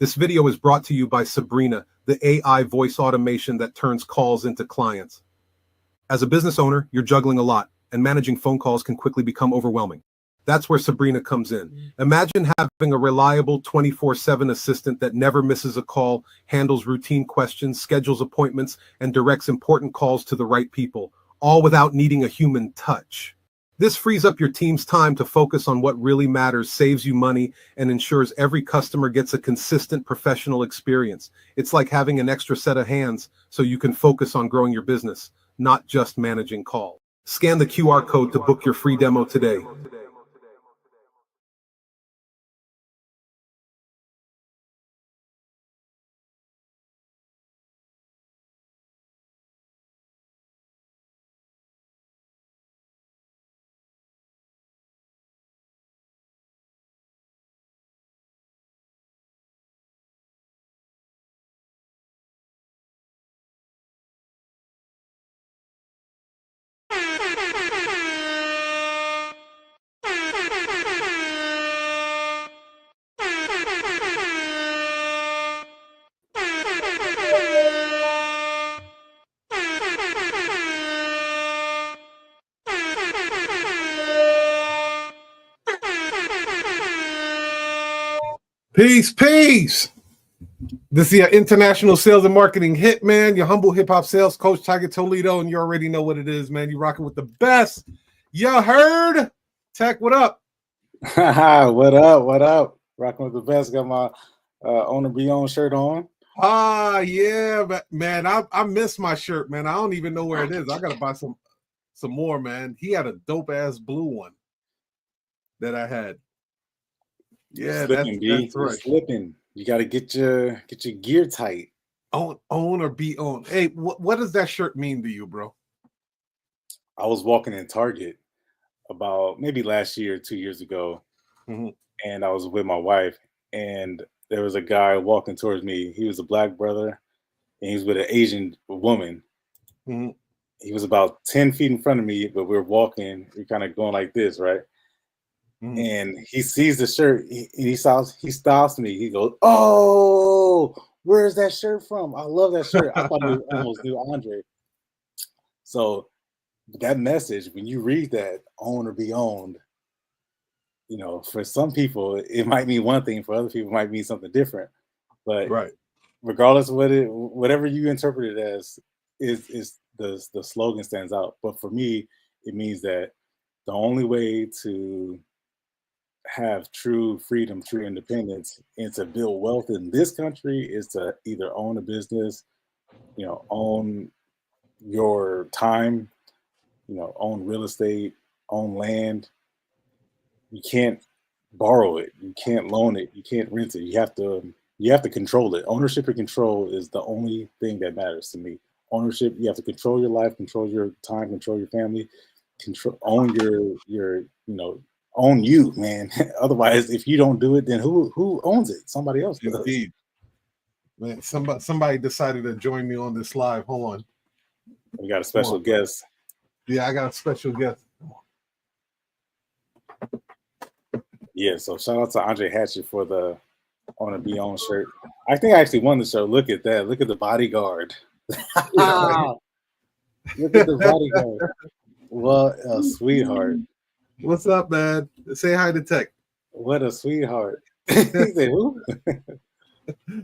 This video is brought to you by Sabrina, the AI voice automation that turns calls into clients. As a business owner, you're juggling a lot, and managing phone calls can quickly become overwhelming. That's where Sabrina comes in. Imagine having a reliable 24/7 assistant that never misses a call, handles routine questions, schedules appointments, and directs important calls to the right people, all without needing a human touch. This frees up your team's time to focus on what really matters, saves you money, and ensures every customer gets a consistent professional experience. It's like having an extra set of hands so you can focus on growing your business, not just managing calls. Scan the QR code to book your free demo today. Peace, peace. This is your international sales and marketing hitman, your humble hip hop sales coach, Tiger Toledo, and you already know what it is, man. You rocking with the best. You heard? Tekk, what up? What up? What up? Rocking with the best. Got my owner be on shirt on. Yeah, man. I miss my shirt, man. I don't even know where it is. I gotta buy some more, man. He had a dope ass blue one that I had. Yeah, that's right. Slipping. You got to get your gear tight. Own or be owned. Hey, what does that shirt mean to you, bro? I was walking in Target about maybe last year, 2 years ago, and I was with my wife, and there was a guy walking towards me. He was a black brother, and he was with an Asian woman. He was about 10 feet in front of me, but we were walking. We're kind of going like this, right? And he sees the shirt, and he stops me. He goes, "Oh, where's that shirt from? I love that shirt." I thought he almost knew Andre. So that message, when you read that, own or be owned, you know, for some people it might mean one thing, for other people it might mean something different. But regardless of whatever you interpret it as, is the slogan stands out. But for me, it means that the only way to have true freedom, true independence, and to build wealth in this country is to either own a business, you know, own your time, you know, own real estate, own land. You can't borrow it, you can't loan it, you can't rent it. You have to control it. Ownership and control is the only thing that matters to me. Ownership, you have to control your life, control your time, control your family, own your own you, man. Otherwise, if you don't do it, then who owns it? Somebody else does. Indeed. Man, somebody decided to join me on this live. Hold on. We got a special guest. Yeah, I got a special guest. Yeah, so shout out to Andre Hatchett for the On a Be On shirt. I think I actually won the show. Look at that. Look at the bodyguard. Look at the bodyguard. What a sweetheart. What's up, man? Say hi to Tekk. What a sweetheart. He said, who?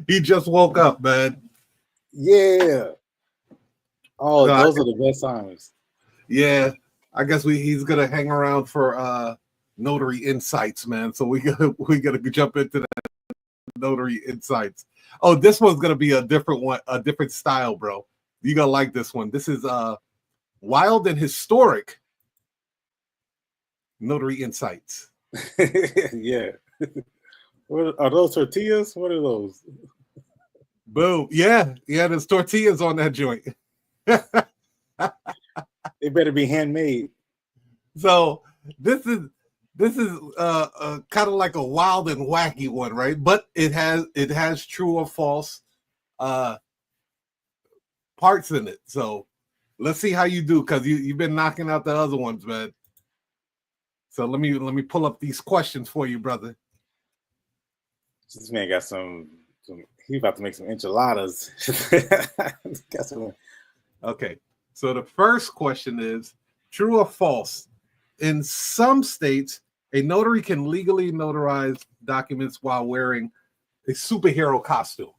He just woke up, man. Yeah. Oh, no, those are the best times. Yeah. I guess he's gonna hang around for Notary Insights, man. So we gotta jump into that Notary Insights. Oh, this one's gonna be a different one, a different style, bro. You gonna like this one. This is wild and historic Notary Insights. Yeah. What are those tortillas? What are those? Boom. Yeah, there's tortillas on that joint. It better be handmade. So this is kind of like a wild and wacky one, right? But it has true or false parts in it. So let's see how you do, because you've been knocking out the other ones, man. So let me pull up these questions for you, brother. This man got some He about to make some enchiladas. Okay, so the first question is true or false? In some states, a notary can legally notarize documents while wearing a superhero costume.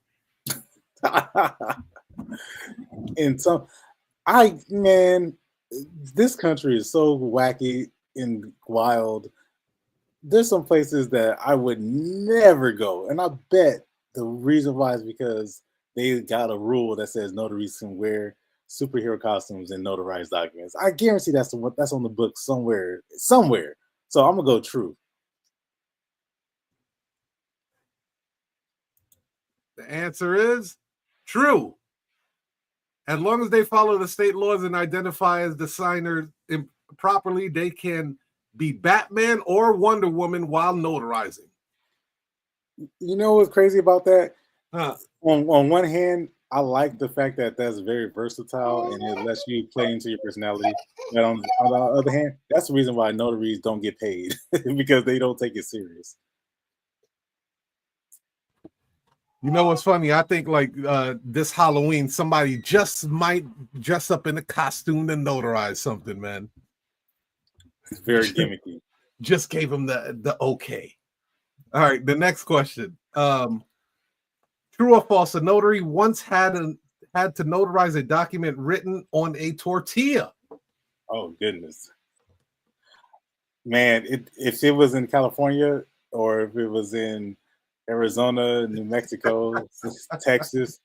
In some, this country is so wacky and wild. There's some places that I would never go, and I bet the reason why is because they got a rule that says notaries can wear superhero costumes and notarize documents. I guarantee that's on the book somewhere. So I'm gonna go true. The answer is true. As long as they follow the state laws and identify as the signer properly, they can be Batman or Wonder Woman while notarizing. You know what's crazy about that? On one hand, I like the fact that that's very versatile and it lets you play into your personality. But on the other hand, that's the reason why notaries don't get paid because they don't take it serious. You know what's funny? I think like this Halloween, somebody just might dress up in a costume to notarize something, man. It's very gimmicky. Just gave him the okay. All right, the next question. True or false? A notary once had to notarize a document written on a tortilla. Oh goodness, man! If it was in California or if it was in Arizona, New Mexico, Texas,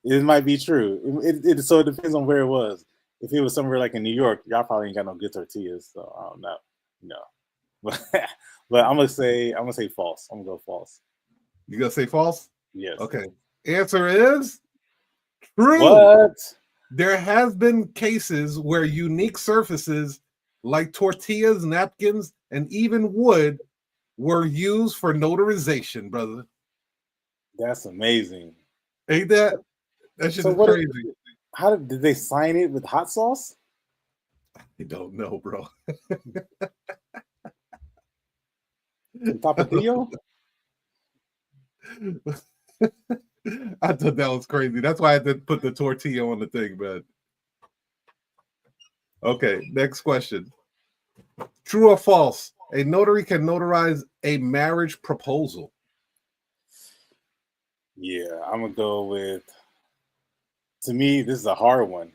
it might be true. So it depends on where it was. If it was somewhere like in New York, y'all probably ain't got no good tortillas, so I don't know. No, but I'm gonna say false. I'm gonna go false. You gonna say false? Yes. Okay. Answer is true. What? There has been cases where unique surfaces like tortillas, napkins, and even wood were used for notarization, brother. That's amazing. Ain't that? That shit is crazy. How did they sign it with hot sauce? I don't know, bro. Tapatio? I thought that was crazy. That's why I had to put the tortilla on the thing, man. Okay, next question. True or false? A notary can notarize a marriage proposal. Yeah, I'm gonna go with. To me, this is a hard one.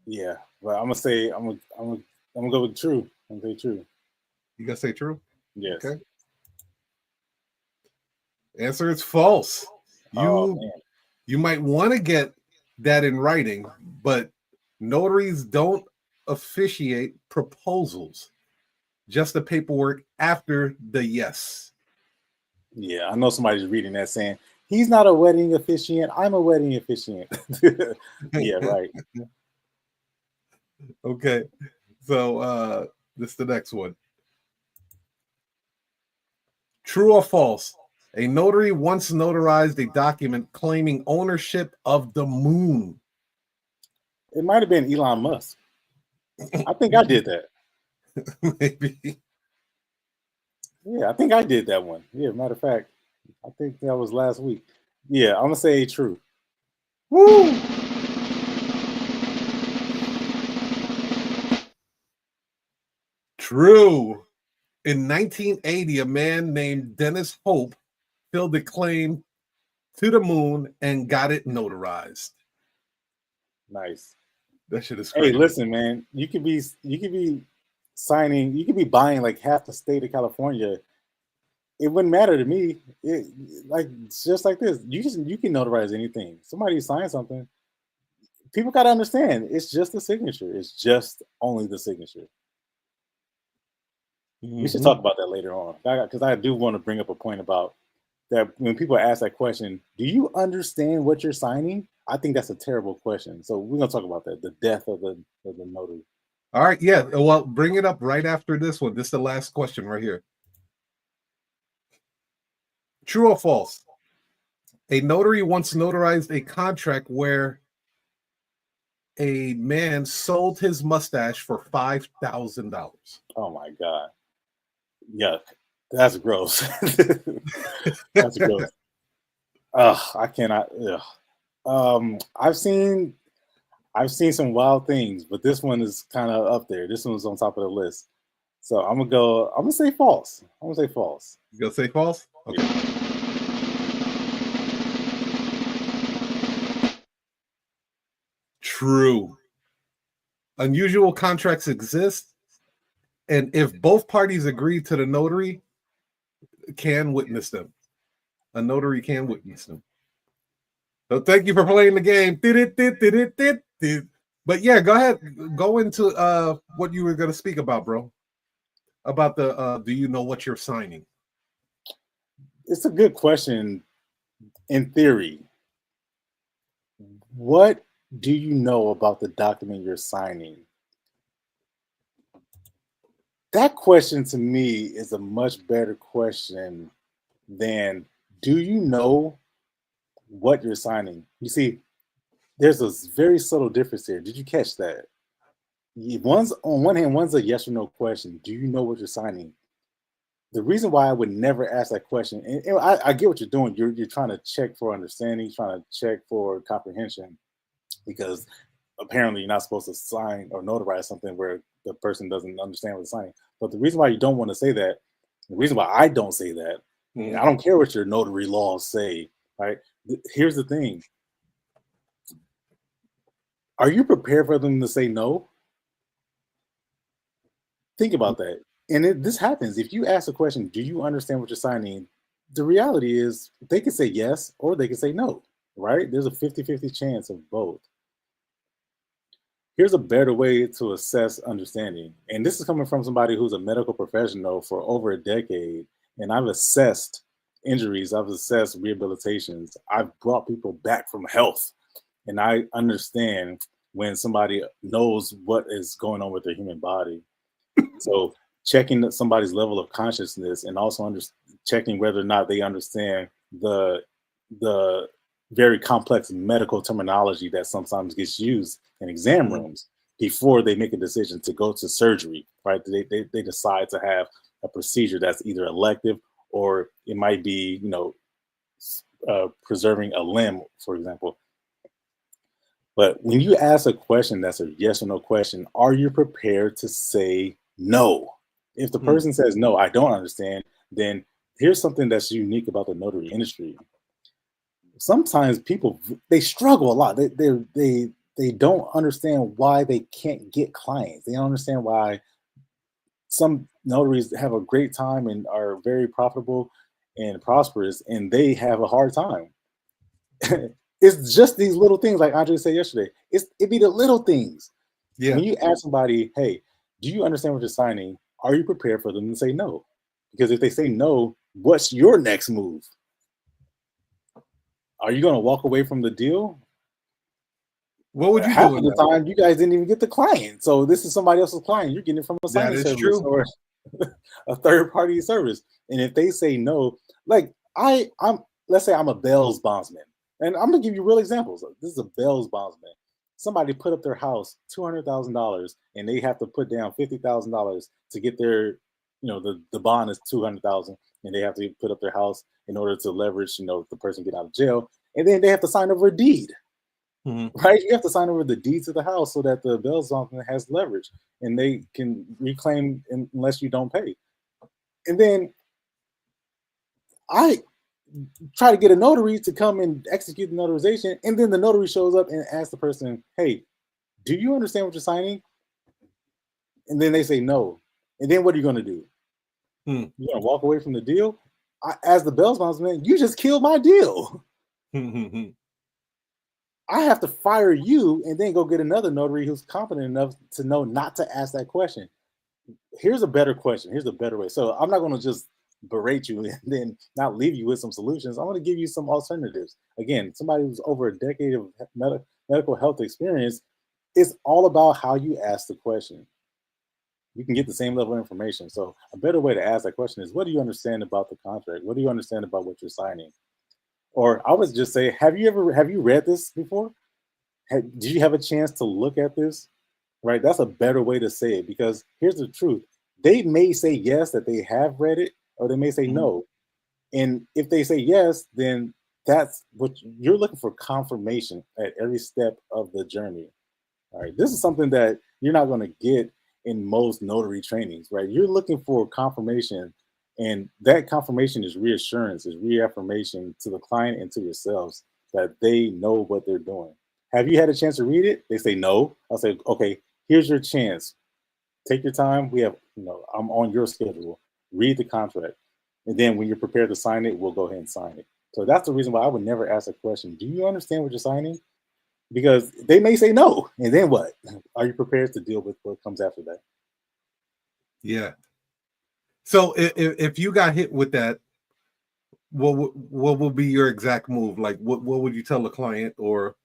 Yeah, but I'm gonna go with true. I'm gonna say true. You gonna say true? Yes. Okay. Answer is false. You might want to get that in writing, but notaries don't officiate proposals. Just the paperwork after the yes. Yeah, I know somebody's reading that saying, he's not a wedding officiant, I'm a wedding officiant. Yeah, right. Okay. So this is the next one. True or false? A notary once notarized a document claiming ownership of the moon. It might have been Elon Musk. I think I did that. Maybe. Yeah, I think I did that one. Yeah, matter of fact, I think that was last week. Yeah, I'm gonna say true. Woo! True. In 1980, a man named Dennis Hope filled a claim to the moon and got it notarized. Nice. That shit is crazy. Hey, listen, man. You could be signing. You could be buying like half the state of California. It wouldn't matter to me. It's just like this. You can notarize anything. Somebody signs something. People got to understand. It's just the signature. It's just only the signature. Mm-hmm. We should talk about that later on because I do want to bring up a point about that. When people ask that question, do you understand what you're signing? I think that's a terrible question. So we're gonna talk about that. The death of the notary. All right. Yeah. Well, bring it up right after this one. This is the last question right here. True or false? A notary once notarized a contract where a man sold his mustache for $5,000. Oh my God. Yuck. That's gross. That's gross. I cannot. I've seen some wild things, but this one is kind of up there. This one's on top of the list. So I'm gonna say false. I'm gonna say false. You gonna say false? Okay. Yeah. True. Unusual contracts exist, and if both parties agree to the notary, can witness them. A notary can witness them. So thank you for playing the game. But yeah, go ahead. Go into what you were going to speak about, bro. About the do you know what you're signing? It's a good question. In theory, what do you know about the document you're signing? That question to me is a much better question than do you know what you're signing? You see, there's a very subtle difference here. Did you catch that? One's on one hand, one's a yes or no question. Do you know what you're signing? The reason why I would never ask that question, and I get what you're doing. You're trying to check for understanding, trying to check for comprehension, because apparently you're not supposed to sign or notarize something where the person doesn't understand what they're signing. But the reason why you don't want to say that, the reason why I don't say that, and I don't care what your notary laws say, right? Here's the thing. Are you prepared for them to say no? Think about that. And this happens. If you ask a question, do you understand what you're signing? The reality is they can say yes or they can say no, right? There's a 50-50 chance of both. Here's a better way to assess understanding. And this is coming from somebody who's a medical professional for over a decade. And I've assessed injuries, I've assessed rehabilitations, I've brought people back from health. And I understand when somebody knows what is going on with their human body. So checking somebody's level of consciousness and also checking whether or not they understand the very complex medical terminology that sometimes gets used in exam rooms before they make a decision to go to surgery, right? They decide to have a procedure that's either elective or it might be, preserving a limb, for example. But when you ask a question that's a yes or no question, are you prepared to say no? If the person says no, I don't understand, then here's something that's unique about the notary industry. Sometimes people, they struggle a lot. They don't understand why they can't get clients. They don't understand why some notaries have a great time and are very profitable and prosperous, and they have a hard time. It's just these little things, like Andre said yesterday. It be the little things. Yeah. When you ask somebody, hey, do you understand what you're signing? Are you prepared for them to say no? Because if they say no, what's your next move? Are you going to walk away from the deal? What would you Half do? Of the time, you guys didn't even get the client. So this is somebody else's client. You're getting it from a signing service or a third-party service. And if they say no, like let's say I'm a Bell's bondsman. And I'm gonna give you real examples. This is a Bell's bondsman. Somebody put up their house $200,000, and they have to put down $50,000 to get their, the bond is $200,000, and they have to put up their house in order to leverage, the person get out of jail, and then they have to sign over a deed, right? You have to sign over the deed to the house so that the Bell's bondsman has leverage, and they can reclaim unless you don't pay. And then I try to get a notary to come and execute the notarization, and then the notary shows up and asks the person, hey, do you understand what you're signing? And then they say no. And then what are you going to do? You're going to walk away from the deal? As the Bell's bondsman, you just killed my deal. I have to fire you and then go get another notary who's competent enough to know not to ask that question. Here's a better question. Here's a better way. So I'm not going to just berate you and then not leave you with some solutions. I'm going to give you some alternatives. Again, somebody who's over a decade of medical health experience, it's all about how you ask the question. You can get the same level of information. So a better way to ask that question is, what do you understand about the contract? What do you understand about what you're signing? Or I would just say, have you read this before? Did you have a chance to look at this? Right? That's a better way to say it, because here's the truth. They may say yes, that they have read it, or they may say no. And if they say yes, then that's what you're looking for, confirmation at every step of the journey. All right. This is something that you're not going to get in most notary trainings, right? You're looking for confirmation, and that confirmation is reassurance, is reaffirmation to the client and to yourselves that they know what they're doing. Have you had a chance to read it? They say no. I'll say, okay, here's your chance. Take your time. We have, I'm on your schedule. Read the contract. And then when you're prepared to sign it, we'll go ahead and sign it. So that's the reason why I would never ask a question. Do you understand what you're signing? Because they may say no. And then what? Are you prepared to deal with what comes after that? Yeah. So if you got hit with that, what will be your exact move? Like, what would you tell the client or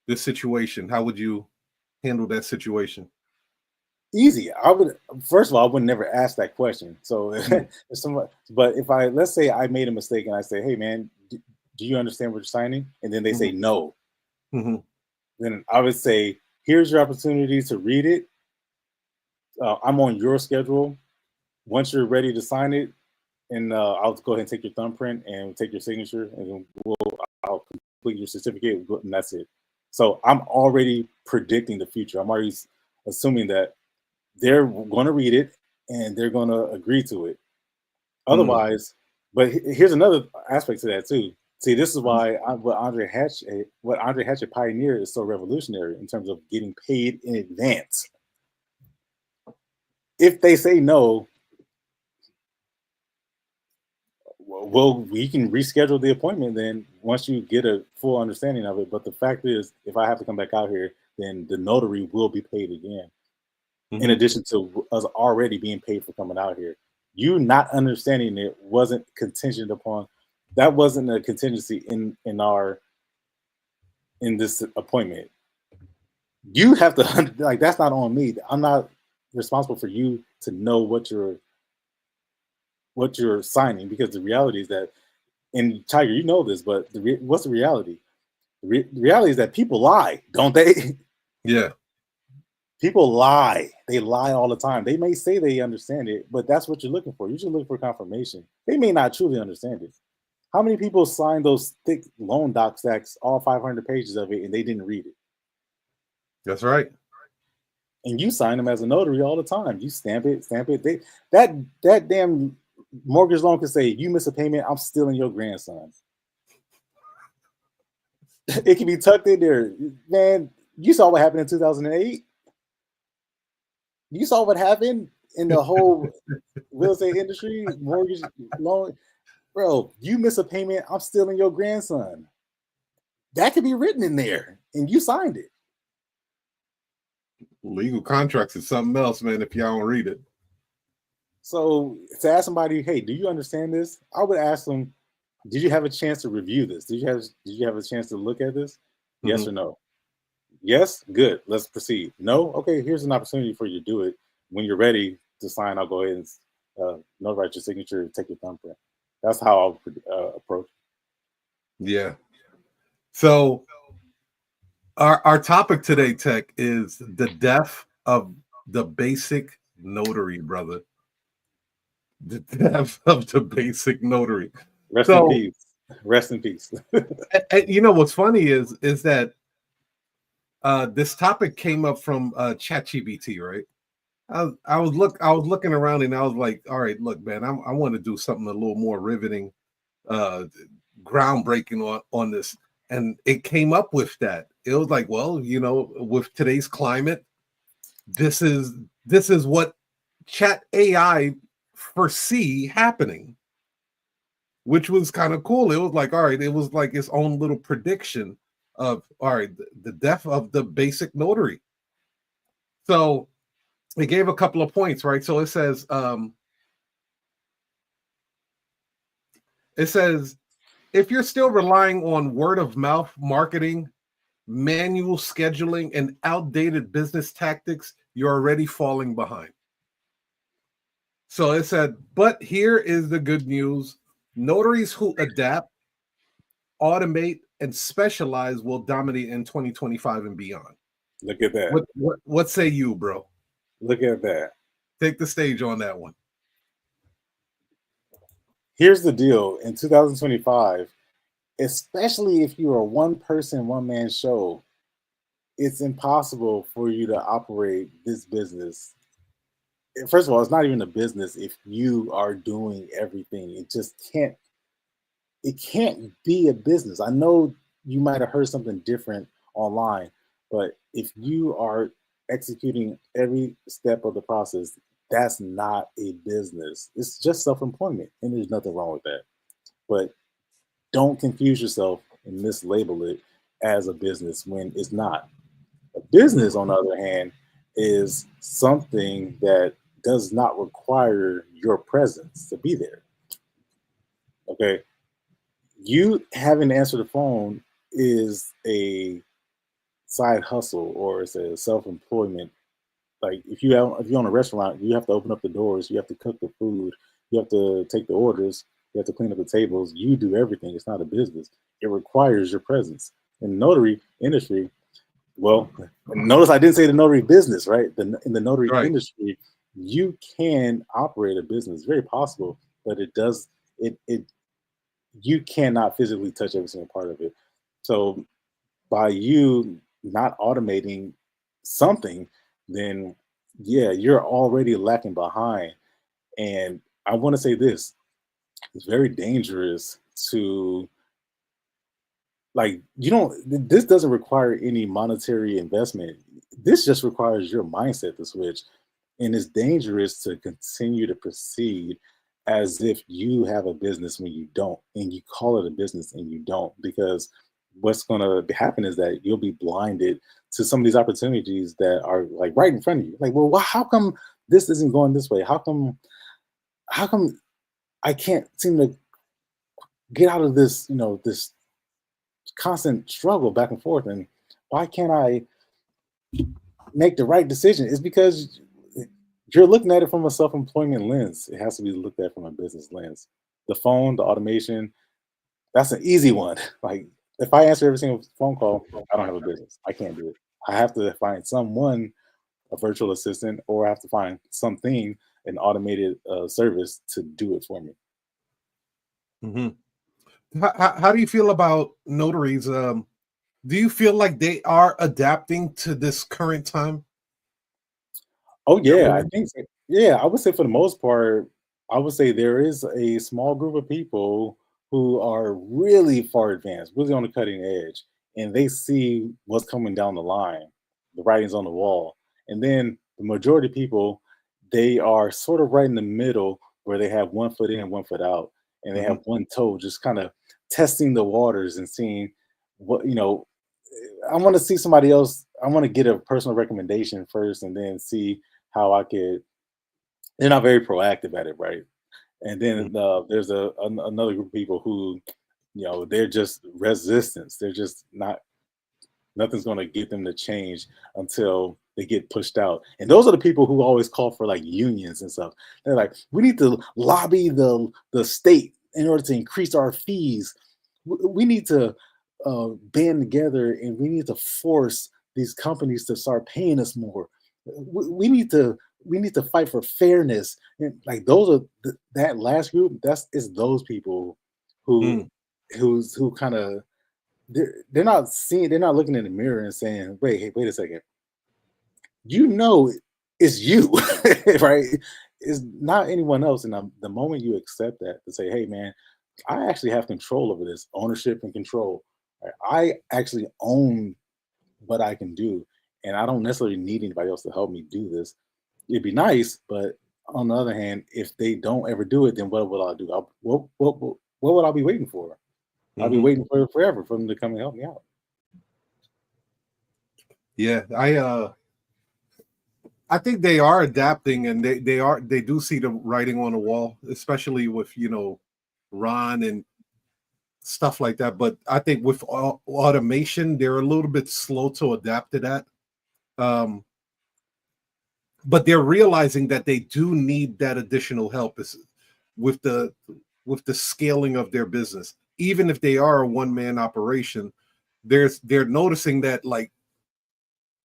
this situation? How would you handle that situation? Easy. I would, first of all, I would never ask that question. So, if somebody, but if let's say I made a mistake and I say, hey man, do you understand what you're signing? And then they say no. Then I would say, here's your opportunity to read it. I'm on your schedule. Once you're ready to sign it, and I'll go ahead and take your thumbprint and take your signature, and then I'll complete your certificate, and that's it. So I'm already predicting the future. I'm already assuming that they're going to read it and they're going to agree to it. Otherwise, but here's another aspect to that too. See, this is why what Andre Hatchett pioneered is so revolutionary in terms of getting paid in advance. If they say no, well, we can reschedule the appointment then once you get a full understanding of it. But the fact is, if I have to come back out here, then the notary will be paid again. In addition to us already being paid for coming out here. You not understanding it wasn't contingent upon, that wasn't a contingency in this appointment. You have to, like, that's not on me. I'm not responsible for you to know what you're signing, because the reality is that, and Tiger, you know this, but what's the reality? The reality is that people lie, don't they? Yeah. People lie. They lie all the time. They may say they understand it, but that's what you're looking for. You should look for confirmation. They may not truly understand it. How many people signed those thick loan doc stacks, all 500 pages of it, and they didn't read it? That's right. And you sign them as a notary all the time. You stamp it. That damn mortgage loan could say, you miss a payment, I'm stealing your grandson. It can be tucked in there. Man, you saw what happened in 2008. You saw what happened in the whole real estate industry, mortgage loan. Bro, you miss a payment, I'm stealing your grandson. That could be written in there, and you signed it. Legal contracts is something else, man, if y'all don't read it. So to ask somebody, hey, do you understand this? I would ask them, did you have a chance to review this? Did you have a chance to look at this? Yes or no? Yes, good. Let's proceed. No, okay. Here's an opportunity for you to do it. When you're ready to sign, I'll go ahead and notarize your signature, take your thumbprint. That's how I'll approach. Yeah. So our topic today, Tekk, is the death of the basic notary, brother. The death of the basic notary. Rest in peace. Rest in peace. And you know what's funny is that this topic came up from ChatGPT, right? I was looking around and I was like, all right, look, man, I want to do something a little more riveting, groundbreaking on this. And it came up with that. It was like, well, with today's climate, this is what Chat AI foresee happening, which was kind of cool. It was like, all right, it was like its own little prediction of, all right, the death of the basic notary. So it gave a couple of points, right? So it says, if you're still relying on word of mouth marketing, manual scheduling, and outdated business tactics, you're already falling behind. So it said, but here is the good news. Notaries who adapt, automate, and specialize will dominate in 2025 and beyond. Look at that. What say you, bro? Look at that. Take the stage on that one. Here's the deal. In 2025, especially if you're a one person, one man show, it's impossible for you to operate this business. First of all, it's not even a business if you are doing everything. It can't be a business. I know you might have heard something different online, but if you are executing every step of the process, that's not a business. It's just self-employment, and there's nothing wrong with that. But don't confuse yourself and mislabel it as a business when it's not. A business, on the other hand, is something that does not require your presence to be there. Okay. You having to answer the phone is a side hustle, or it's a self-employment. Like if you own a restaurant, you have to open up the doors, you have to cook the food, you have to take the orders, you have to clean up the tables. You do everything. It's not a business. It requires your presence. In the notary industry, well, notice I didn't say the notary business, right? In the notary Right. industry, you can operate a business. Very possible, but it you cannot physically touch every single part of it. So by you not automating something, then yeah, you're already lacking behind. And I want to say this: it's very dangerous to, like, you don't, this doesn't require any monetary investment. This just requires your mindset to switch. And it's dangerous to continue to proceed as if you have a business when you don't, and you call it a business and you don't, because what's going to happen is that you'll be blinded to some of these opportunities that are like right in front of you. Like, well, how come this isn't going this way? How come I can't seem to get out of this, this constant struggle back and forth? And why can't I make the right decision? Is because you're looking at it from a self-employment lens. It has to be looked at from a business lens. The phone, the automation, that's an easy one. Like, if I answer every single phone call, I don't have a business. I can't do it. I have to find someone, a virtual assistant, or I have to find something, an automated service to do it for me. Hmm. How do you feel about notaries? Do you feel like they are adapting to this current time Oh that yeah, we're I in? think so. Yeah, I would say for the most part, I would say there is a small group of people who are really far advanced, really on the cutting edge, and they see what's coming down the line, the writings on the wall. And then the majority of people, they are sort of right in the middle where they have one foot in, one foot out, and they Hmm. have one toe just kind of testing the waters and seeing what. I want to see somebody else. I want to get a personal recommendation first, and then see how I could. They're not very proactive at it, right? And then there's another group of people who, they're just resistance. They're just not. Nothing's going to get them to change until they get pushed out. And those are the people who always call for like unions and stuff. They're like, we need to lobby the state in order to increase our fees. We need to band together, and we need to force these companies to start paying us more. We need to fight for fairness. And like those are that last group. It's those people who Mm. who kind of they're not seeing, they're not looking in the mirror and saying, wait, hey, wait a second. You know it's you, right? It's not anyone else. And the moment you accept that, to say, hey man, I actually have control over this, ownership and control. Right? I actually own what I can do. And I don't necessarily need anybody else to help me do this. It'd be nice, but on the other hand, if they don't ever do it, then what will I do? What would I be waiting for? I'll be Hmm. waiting for forever for them to come and help me out. Yeah, I think they are adapting, and they do see the writing on the wall, especially with Ron and stuff like that. But I think with automation, they're a little bit slow to adapt to that. Um, but they're realizing that they do need that additional help with the with the scaling of their business. Even if they are a one-man operation, they're noticing that like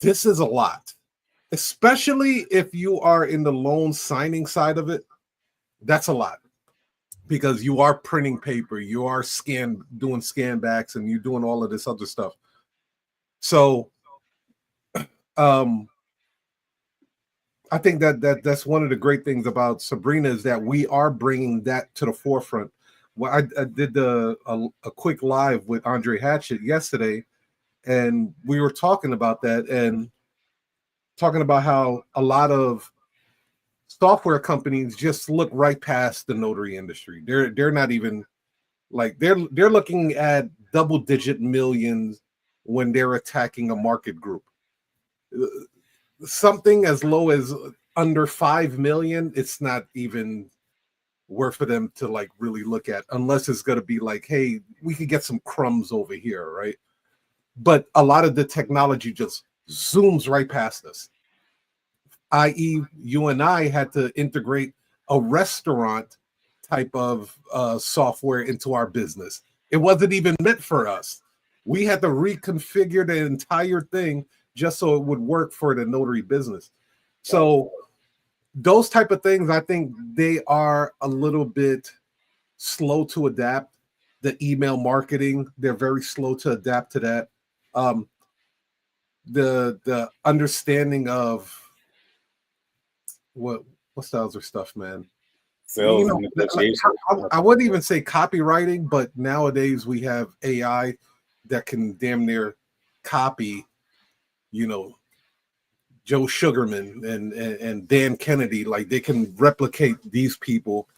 this is a lot, especially if you are in the loan signing side of it. That's a lot because you are printing paper, you are doing scan backs, and you're doing all of this other stuff. So I think that's one of the great things about Sabrina is that we are bringing that to the forefront. Well, I did a quick live with Andre Hatchett yesterday, and we were talking about that and talking about how a lot of software companies just look right past the notary industry. They're not even like they're looking at double-digit millions when they're attacking a market group. Something as low as under 5 million, it's not even worth for them to like really look at, unless it's going to be like, hey, we could get some crumbs over here, right? But a lot of the technology just zooms right past us, i.e. you and I had to integrate a restaurant type of software into our business. It wasn't even meant for us. We had to reconfigure the entire thing just so it would work for the notary business. So those type of things, I think they are a little bit slow to adapt. The email marketing, they're very slow to adapt to that. The understanding of what's the other stuff, man? Sales and negotiation. I wouldn't even say copywriting, but nowadays we have AI that can damn near copy, Joe Sugarman and Dan Kennedy. Like they can replicate these people.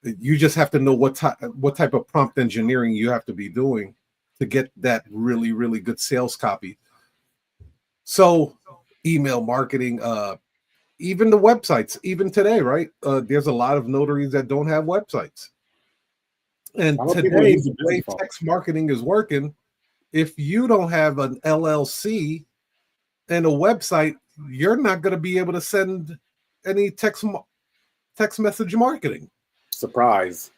You just have to know what type of prompt engineering you have to be doing to get that really, really good sales copy. So email marketing, even the websites, even today, right? There's a lot of notaries that don't have websites. And today, the way text marketing is working, if you don't have an LLC and a website, you're not going to be able to send any text message marketing. Surprise.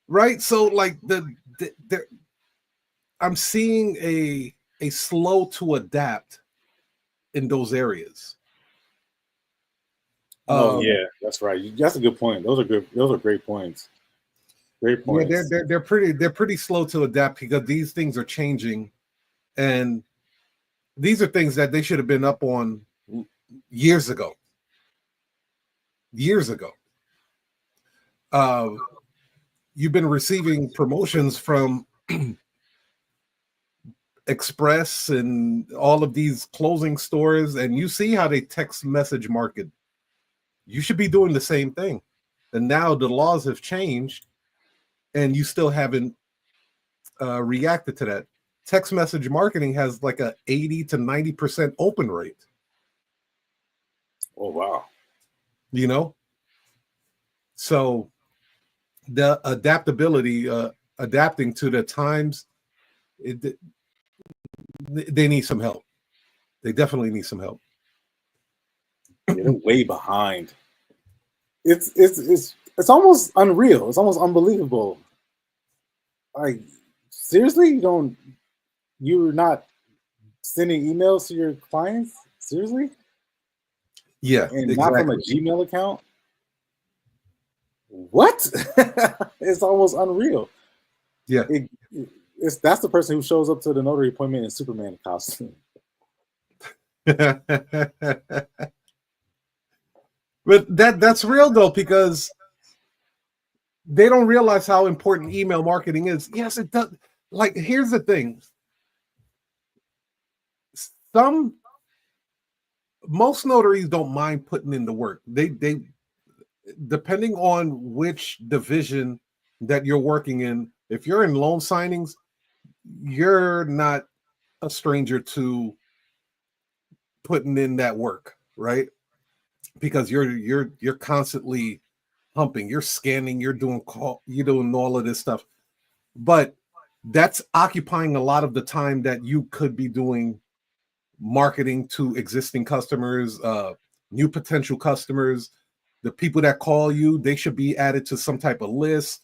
Right? So like I'm seeing a slow to adapt in those areas. Yeah, that's right. That's a good point. Those are good. Those are great points. Great points. Yeah, they're pretty slow to adapt because these things are changing, and these are things that they should have been up on years ago. Years ago. You've been receiving promotions from Express and all of these closing stores, and you see how they text message market. You should be doing the same thing. And now the laws have changed, and you still haven't reacted to that. Text message marketing has like a 80 to 90% open rate. Oh, wow. So the adaptability, adapting to the times, they need some help. They definitely need some help. They're way behind. It's almost unreal. It's almost unbelievable. Like, seriously, you're not sending emails to your clients? Seriously? Yeah, and exactly. Not from a Gmail account? What? It's almost unreal. Yeah. That's the person who shows up to the notary appointment in Superman costume. But that's real though, because they don't realize how important email marketing is. Yes, it does. Like, here's the thing. Most notaries don't mind putting in the work. They depending on which division that you're working in, if you're in loan signings, you're not a stranger to putting in that work, right? Because you're constantly humping, you're scanning, you're doing all of this stuff. But that's occupying a lot of the time that you could be doing marketing to existing customers, new potential customers. The people that call you, they should be added to some type of list.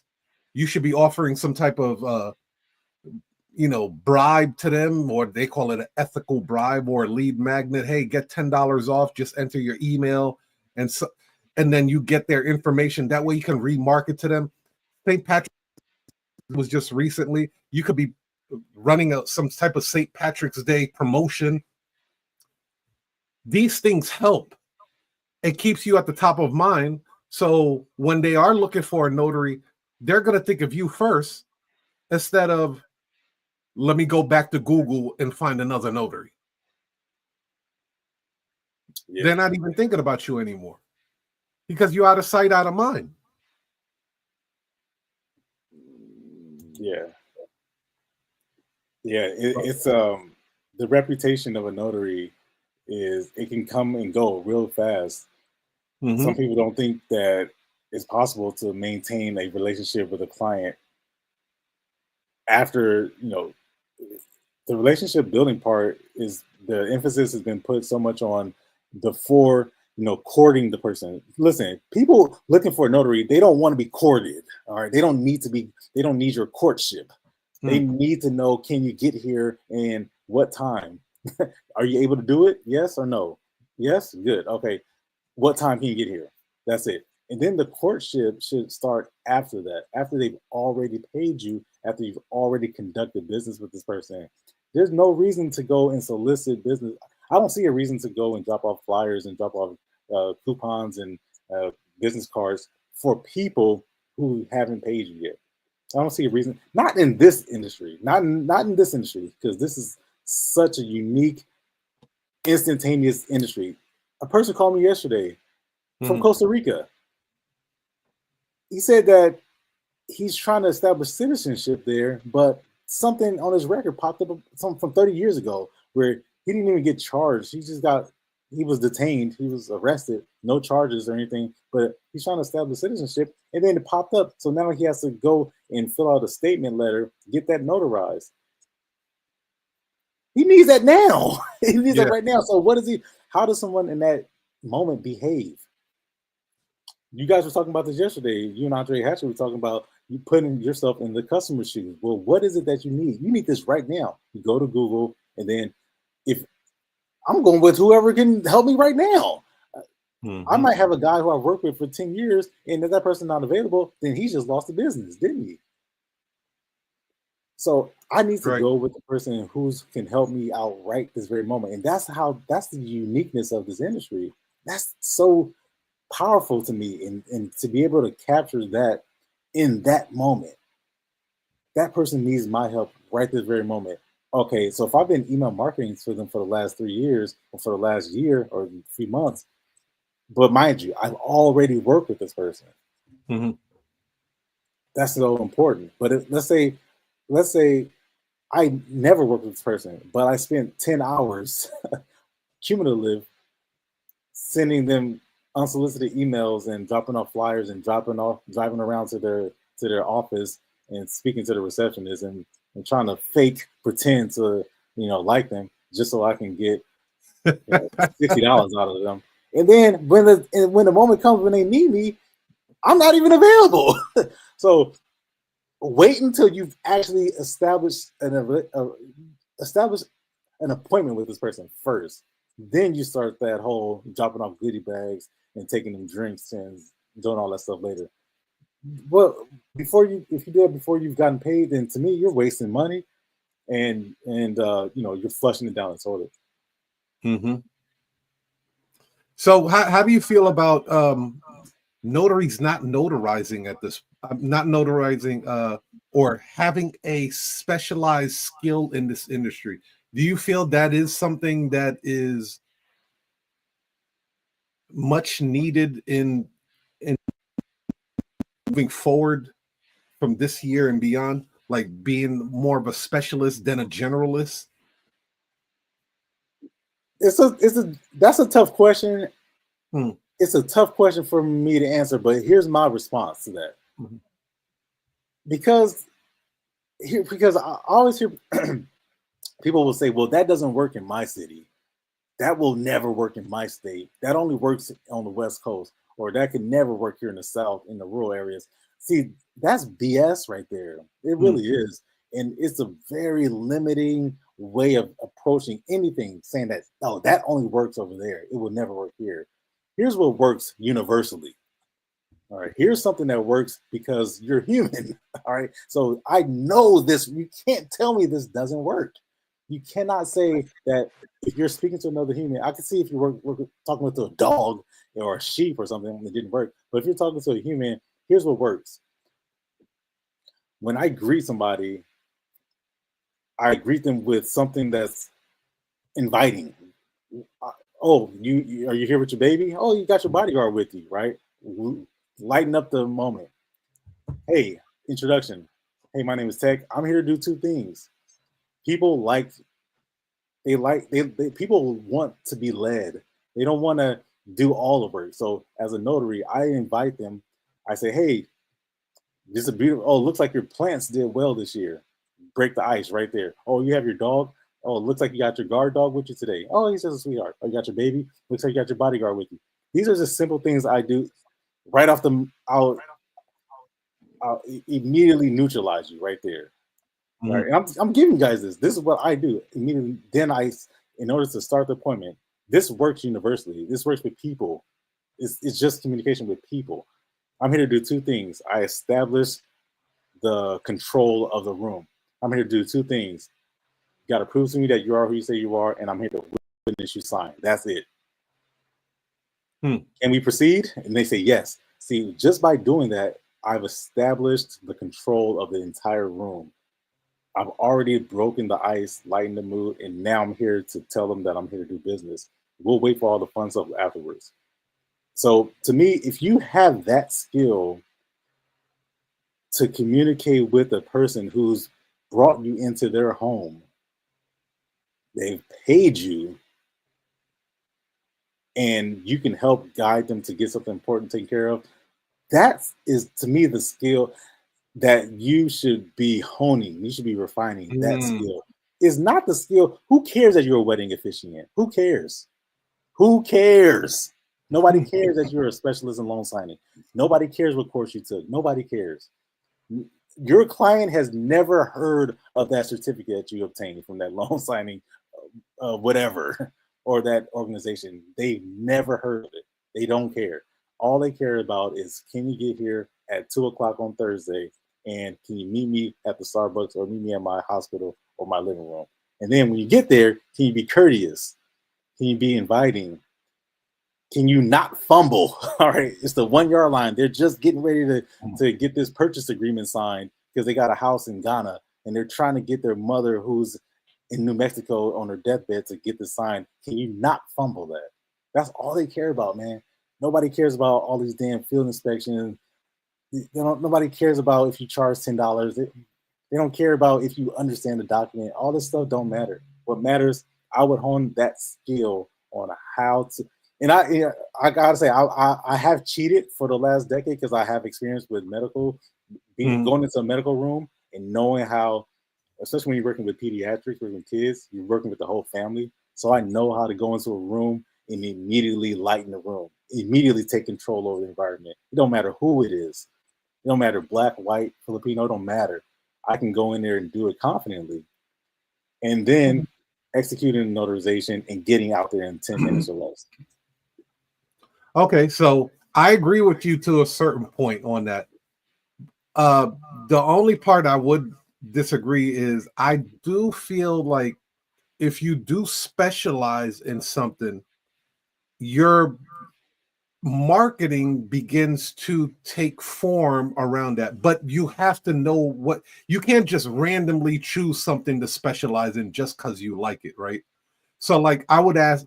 You should be offering some type of bribe to them, or they call it an ethical bribe or a lead magnet. Hey, get $10 off, just enter your email. And so and then you get their information. That way you can remarket to them. St. Patrick was just recently. You could be running some type of St. Patrick's Day promotion. These things help. It keeps you at the top of mind. So when they are looking for a notary, they're going to think of you first instead of, let me go back to Google and find another notary. Yeah. They're not even thinking about you anymore because you're out of sight, out of mind. Yeah. Yeah. It's the reputation of a notary is it can come and go real fast. Mm-hmm. Some people don't think that it's possible to maintain a relationship with a client after, the relationship building part is the emphasis has been put so much on before, courting the person. Listen, people looking for a notary, they don't want to be courted. All right. They don't need your courtship. They need to know, can you get here and what time? Are you able to do it? Yes or no? Yes? Good. Okay. What time can you get here? That's it. And then the courtship should start after that, after they've already paid you, after you've already conducted business with this person. There's no reason to go and solicit business. I don't see a reason to go and drop off flyers and drop off coupons and business cards for people who haven't paid you yet. I don't see a reason. Not in this industry. Not in this industry, because this is such a unique, instantaneous industry. A person called me yesterday from Costa Rica. He said that he's trying to establish citizenship there, but something on his record popped up, something from 30 years ago, where he didn't even get charged. He was detained. He was arrested, no charges or anything, but he's trying to establish citizenship. And then it popped up. So now he has to go and fill out a statement letter, get that notarized. He needs that now. He needs that right now. So how does someone in that moment behave? You guys were talking about this yesterday. You and Andre Hatcher were talking about you putting yourself in the customer's shoes. Well, what is it that you need? You need this right now. You go to Google, and then if I'm going with whoever can help me right now. I might have a guy who I've worked with for 10 years, and if that person's not available, then he just lost the business, didn't he? So I need to go with the person who can help me out right this very moment. And that's the uniqueness of this industry. That's so powerful to me, and to be able to capture that in that moment. That person needs my help right this very moment. Okay, so if I've been email marketing for them for the last 3 years or for the last year or a few months, but mind you, I've already worked with this person. That's so important. But let's say I never worked with this person, but I spent 10 hours cumulative sending them unsolicited emails and dropping off flyers and driving around to their office and speaking to the receptionist and trying to pretend to like them just so I can get $60 out of them. And then when the moment comes when they need me, I'm not even available. So wait until you've actually established an appointment with this person first. Then you start that whole dropping off goodie bags and taking them drinks and doing all that stuff later. Well, if you do it before you've gotten paid, then to me you're wasting money, and you're flushing it down the toilet. So how do you feel about notaries not notarizing at this, not notarizing or having a specialized skill in this industry? Do you feel that is something that is much needed in moving forward from this year and beyond, like being more of a specialist than a generalist? That's a tough question. It's a tough question for me to answer, but here's my response to that. Because I always hear people will say, well, that doesn't work in my city. That will never work in my state. That only works on the West Coast, or that can never work here in the South, in the rural areas. See, that's BS right there. It really is. And it's a very limiting way of approaching anything, saying that, oh, that only works over there. It will never work here. here's what works universally. All right, here's something that works because you're human. All right, so I know this. You can't tell me this doesn't work. You cannot say that if you're speaking to another human. I can see if you were talking with a dog or a sheep or something and it didn't work. But if you're talking to a human, here's what works. When I greet somebody, I greet them with something that's inviting. Oh, you are you here with your baby? Oh, you got your bodyguard with you, right? Lighten up the moment. Hey, introduction. Hey, my name is Tekk. I'm here to do two things. People people want to be led. They don't want to do all the work. So as a notary, I invite them. I say, hey, this is a beautiful. Oh, looks like your plants did well this year. Break the ice right there. Oh, you have your dog. Oh, it looks like you got your guard dog with you today. Oh, he's just a sweetheart. Oh, you got your baby. Looks like you got your bodyguard with you. These are just simple things I do right off the. I'll immediately neutralize you right there. Mm-hmm. Right. And I'm giving you guys this. This is what I do immediately. Then in order to start the appointment, this works universally. This works with people. It's just communication with people. I'm here to do two things. I establish the control of the room. I'm here to do two things. You got to prove to me that you are who you say you are, and I'm here to witness you sign. That's it. Can we proceed? And they say yes. See, just by doing that, I've established the control of the entire room. I've already broken the ice, lightened the mood, and now I'm here to tell them that I'm here to do business. We'll wait for all the fun stuff afterwards. So to me, if you have that skill to communicate with a person who's brought you into their home, they've paid you, and you can help guide them to get something important taken care of, that is, to me, the skill that you should be honing. You should be refining that skill. Is not the skill. Who cares that you're a wedding officiant? Who cares? Who cares? Nobody cares that you're a specialist in loan signing. Nobody cares what course you took. Nobody cares. Your client has never heard of that certificate that you obtained from that loan signing, whatever, or that organization. They've never heard of it. They don't care. All they care about is, can you get here at 2:00 on Thursday, and can you meet me at the Starbucks or meet me at my hospital or my living room? And then when you get there, can you be courteous? Can you be inviting? Can you not fumble? All right, it's the 1 yard line. They're just getting ready to get this purchase agreement signed because they got a house in Ghana and they're trying to get their mother who's in New Mexico on her deathbed to get this signed. Can you not fumble that? That's all they care about, man. Nobody cares about all these damn field inspections. Nobody cares about if you charge $10. They don't care about if you understand the document. All this stuff don't matter. What matters, I would hone that skill on how to. And I gotta say, I have cheated for the last decade because I have experience with medical, going into a medical room and knowing how, especially when you're working with pediatrics, working with kids, you're working with the whole family. So I know how to go into a room and immediately lighten the room, immediately take control over the environment. It don't matter who it is. It don't matter black, white, Filipino, it don't matter. I can go in there and do it confidently. And then executing the notarization and getting out there in 10 minutes or less. Okay, so I agree with you to a certain point on that. The only part I would disagree is I do feel like if you do specialize in something, your marketing begins to take form around that. But you have to know what, you can't just randomly choose something to specialize in just because you like it, right? So like I would ask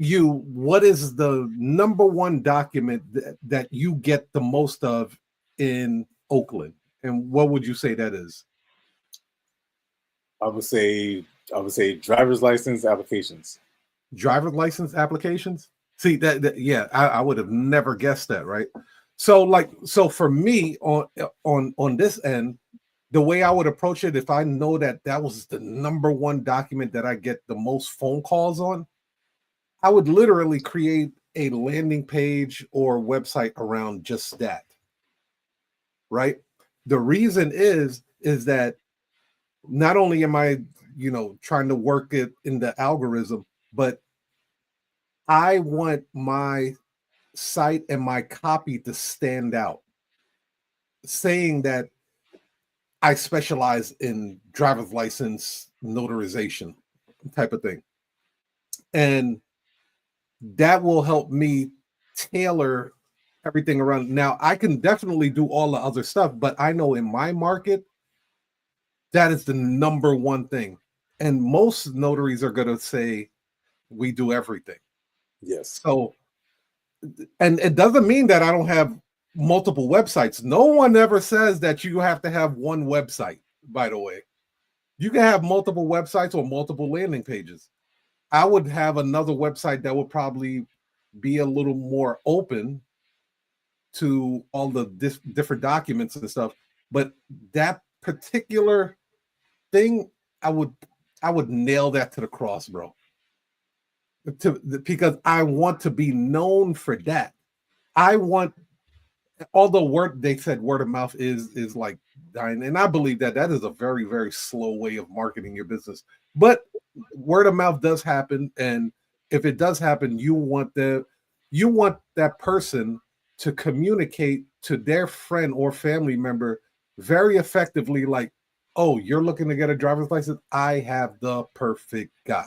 you, what is the number one document that you get the most of in Oakland? And what would you say that is? I would say driver's license applications. Driver's license applications? See that yeah, I would have never guessed that, right? So for me on this end, the way I would approach it, if I know that was the number one document that I get the most phone calls on, I would literally create a landing page or website around just that. Right? The reason is that not only am I, trying to work it in the algorithm, but I want my site and my copy to stand out, saying that I specialize in driver's license notarization type of thing. And that will help me tailor everything around. Now, I can definitely do all the other stuff, but I know in my market, that is the number one thing. And most notaries are going to say, we do everything. Yes. So, and it doesn't mean that I don't have multiple websites. No one ever says that you have to have one website, by the way. You can have multiple websites or multiple landing pages. I would have another website that would probably be a little more open to all the different documents and stuff. But that particular thing, I would nail that to the cross, bro. Because I want to be known for that. I want, although they said word of mouth is like dying, and I believe that is a very, very slow way of marketing your business. But word of mouth does happen, and if it does happen, you want that person to communicate to their friend or family member very effectively, like, oh, you're looking to get a driver's license? I have the perfect guy.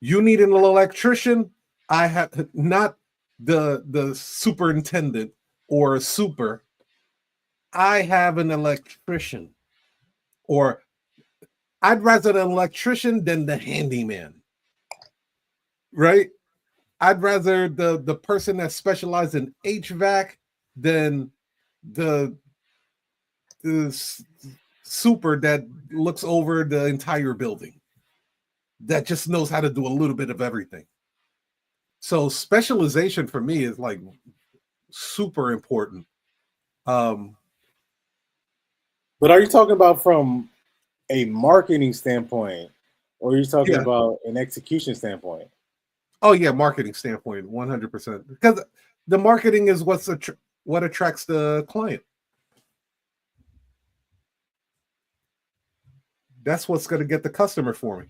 You need an electrician? I have not the superintendent or a super. I have an electrician, or I'd rather an electrician than the handyman, right? I'd rather the person that specializes in HVAC than the super that looks over the entire building, that just knows how to do a little bit of everything. So specialization for me is like super important. But are you talking about from a marketing standpoint, or are you talking about an execution standpoint? Oh yeah, marketing standpoint, 100%. Because the marketing is what attracts the client. That's what's going to get the customer for me.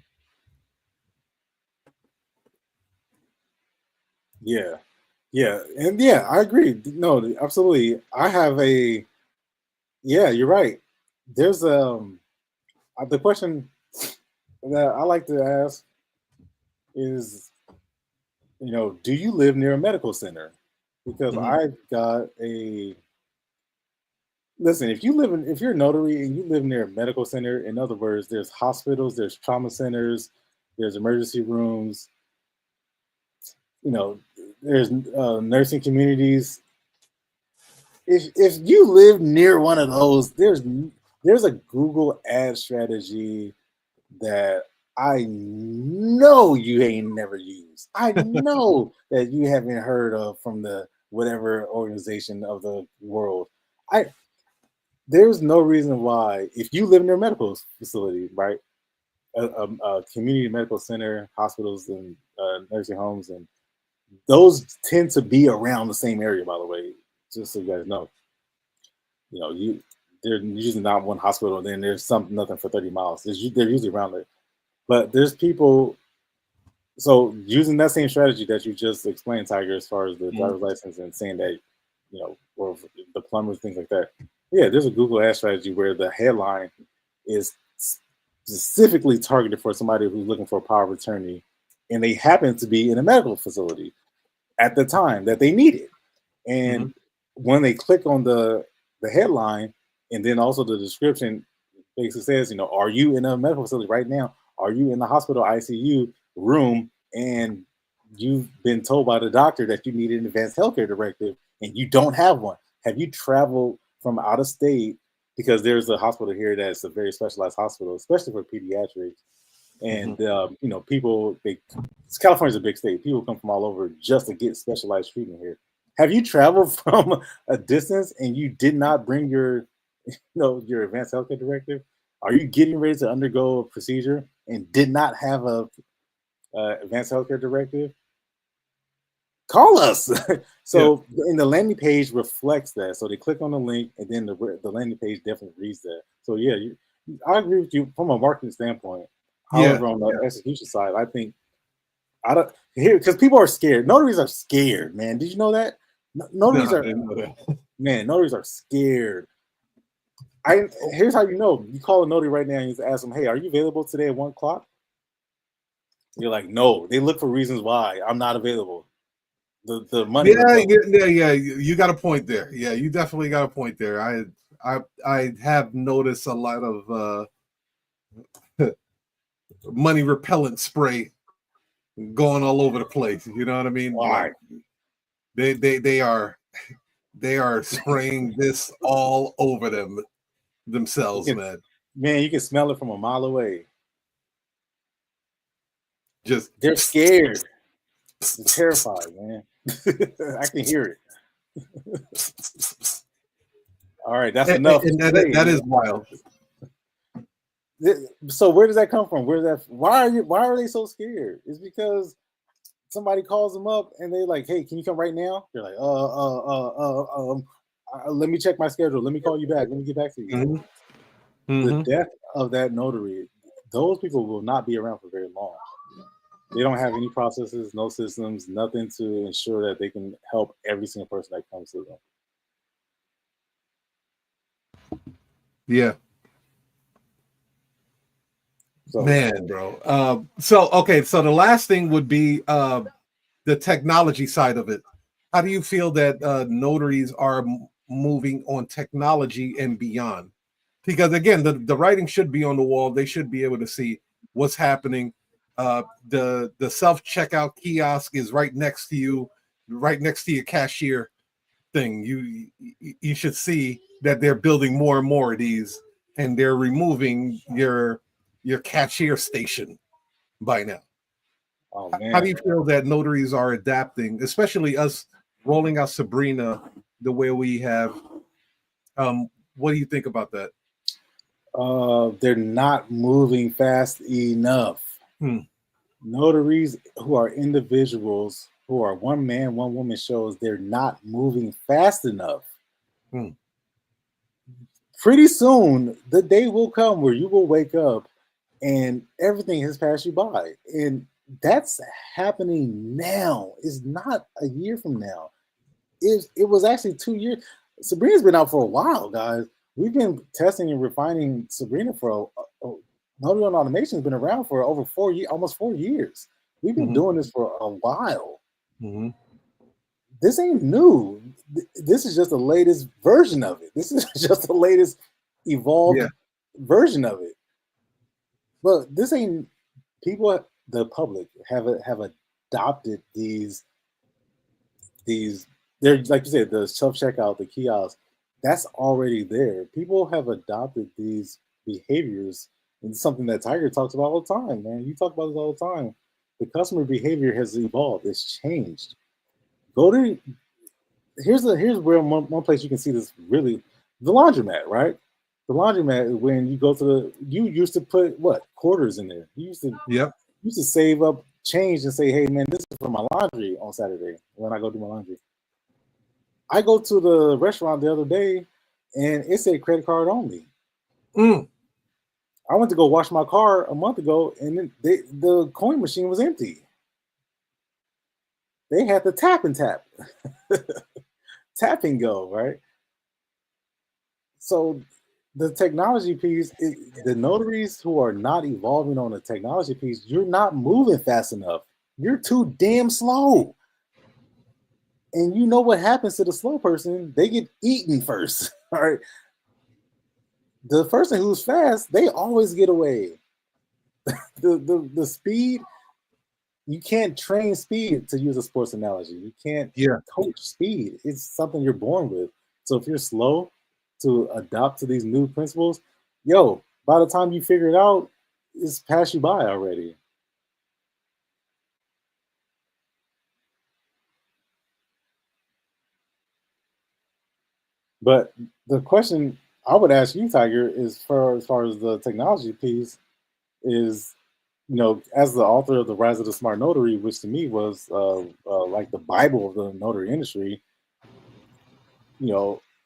Yeah, and I agree. No, absolutely. I have you're right. There's the question that I like to ask is, do you live near a medical center? Because I've got listen, if you're a notary and you live near a medical center, in other words, there's hospitals, there's trauma centers, there's emergency rooms, there's nursing communities. If you live near one of those, there's a Google ad strategy that I know you ain't never used. I know that you haven't heard of from the whatever organization of the world. There's no reason why, if you live near a medical facility, right, a community medical center, hospitals, and nursing homes, and those tend to be around the same area. By the way, just so you guys know, they're usually not one hospital, and then there's nothing for 30 miles. They're usually around it, but there's people. So using that same strategy that you just explained, Tiger, as far as the driver's license and saying that, or the plumbers, things like that. Yeah, there's a Google ad strategy where the headline is specifically targeted for somebody who's looking for a power of attorney, and they happen to be in a medical facility at the time that they need it. And when they click on the headline, and then also the description basically says, are you in a medical facility right now? Are you in the hospital ICU room and you've been told by the doctor that you need an advanced healthcare directive and you don't have one? Have you traveled from out of state? Because there's a hospital here that's a very specialized hospital, especially for pediatrics. And, people, California's a big state. People come from all over just to get specialized treatment here. Have you traveled from a distance and you did not bring your advanced healthcare directive? Are you getting ready to undergo a procedure and did not have a advanced healthcare directive? Call us. So in the landing page reflects that. So they click on the link, and then the landing page definitely reads that. So I agree with you from a marketing standpoint. However, on the execution side, I think I don't here because people are scared. Notaries are scared, man. Did you know that? Notaries No, I are didn't know that. man. Notaries are scared. Here's how you know. You call a notary right now and you ask them, "Hey, are you available today at 1 o'clock?" You're like, "No." They look for reasons why I'm not available. The money. Yeah. You got a point there. Yeah, you definitely got a point there. I have noticed a lot of money repellent spray going all over the place. You know what I mean? Why? Like they are spraying this all over themselves, man. Man, you can smell it from a mile away. Just they're scared. They're terrified, man. I can hear it. All right, that's enough. And that is wild. So where does that come from? Why are they so scared? It's because somebody calls them up and they're like, "Hey, can you come right now?" They're like, let me check my schedule. Let me call you back. Let me get back to you. Mm-hmm. The death of that notary, those people will not be around for very long. They don't have any processes, no systems, nothing to ensure that they can help every single person that comes to them. Yeah. Man, bro. So the last thing would be the technology side of it. How do you feel that notaries are moving on technology and beyond? Because again, the writing should be on the wall. They should be able to see what's happening. The self-checkout kiosk is right next to you, right next to your cashier thing. You should see that they're building more and more of these, and they're removing your cashier station by now. Oh, man. How do you feel that notaries are adapting, especially us rolling out Sabrina the way we have? What do you think about that? They're not moving fast enough. Notaries who are individuals, who are one man, one woman shows, they're not moving fast enough. Pretty soon, the day will come where you will wake up and everything has passed you by. And that's happening now. It's not a year from now. It was actually 2 years. Sabrina's been out for a while, guys. We've been testing and refining Sabrina for Notary on Automation has been around for over 4 years, almost 4 years. We've been doing this for a while. This ain't new. This is just the latest version of it. This is just the latest evolved version of it. But this ain't people. The public have adopted these. They're like you said, the self checkout, the kiosk. That's already there. People have adopted these behaviors, and it's something that Tiger talks about all the time. Man, you talk about this all the time. The customer behavior has evolved. It's changed. Here's where one place you can see this really, the laundromat, right? The laundromat, when you go to you used to put quarters in there. You used to save up change and say, "Hey man, this is for my laundry on Saturday when I go do my laundry." I go to the restaurant the other day and it said credit card only. I went to go wash my car a month ago and the coin machine was empty. They had to tap and tap. Tap and go, right? So the technology piece, the notaries who are not evolving on the technology piece, you're not moving fast enough. You're too damn slow. And you know what happens to the slow person? They get eaten first. All right. The person who's fast, they always get away. The speed, you can't train speed, to use a sports analogy. You can't coach speed. It's something you're born with. So if you're slow to adopt to these new principles, by the time you figure it out, it's passed you by already. But the question I would ask you, Tiger, is as far as the technology piece is, as the author of The Rise of the Smart Notary, which to me was like the Bible of the notary industry,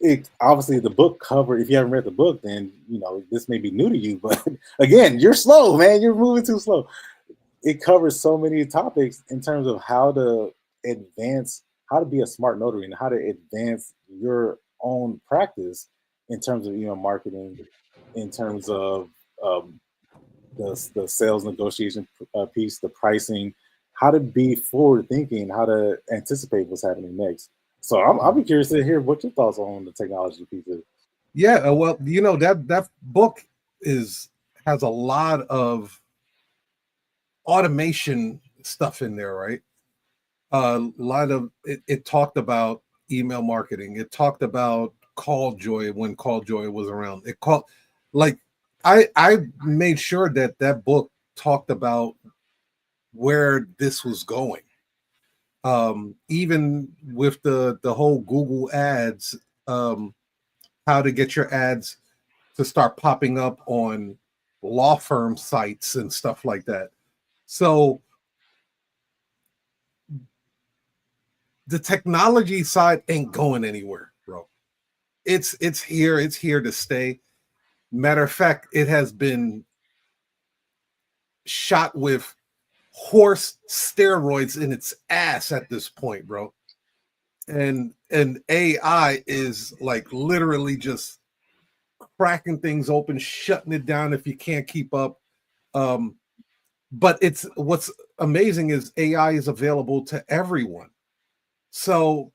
it obviously the book cover, if you haven't read the book, then, this may be new to you. But again, you're slow, man. You're moving too slow. it covers so many topics in terms of how to advance, how to be a smart notary, and how to advance your own practice in terms of email marketing, in terms of um, the sales negotiation piece, the pricing, how to be forward thinking, how to anticipate what's happening next. So I'll be curious to hear what your thoughts on the technology piece is. Yeah, well, that book has a lot of automation stuff in there, right? A lot of it talked about email marketing. It talked about Call Joy when Call Joy was around. It called like I made sure that book talked about where this was going. Even with the whole Google ads, how to get your ads to start popping up on law firm sites and stuff like that. So the technology side ain't going anywhere, bro. It's here. It's here to stay. Matter of fact, it has been shot with horse steroids in its ass at this point, bro. And AI is like literally just cracking things open, shutting it down if you can't keep up. Um, but it's what's amazing is AI is available to everyone. So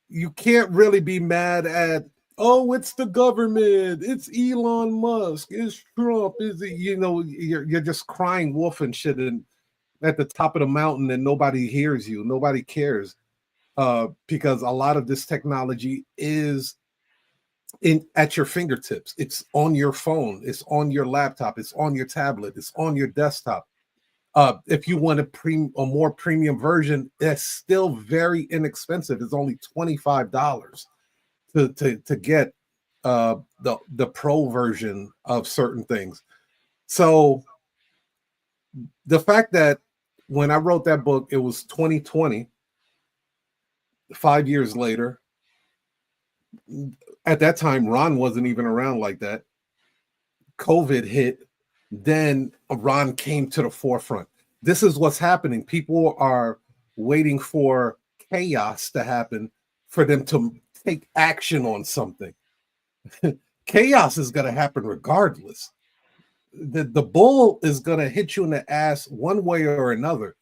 you can't really be mad at, oh, it's the government, it's Elon Musk, it's Trump, is it, you're just crying wolf and shit and at the top of the mountain and nobody hears you, nobody cares. Because a lot of this technology is in at your fingertips. It's on your phone, it's on your laptop, it's on your tablet, it's on your desktop. If you want a more premium version, it's still very inexpensive. It's only $25 to get the pro version of certain things. So the fact that when I wrote that book, it was 2020, 5 years later. At that time, Ron wasn't even around like that. COVID hit, then Ron came to the forefront. This is what's happening. People are waiting for chaos to happen for them to take action on something. Chaos is going to happen regardless. The bull is going to hit you in the ass one way or another.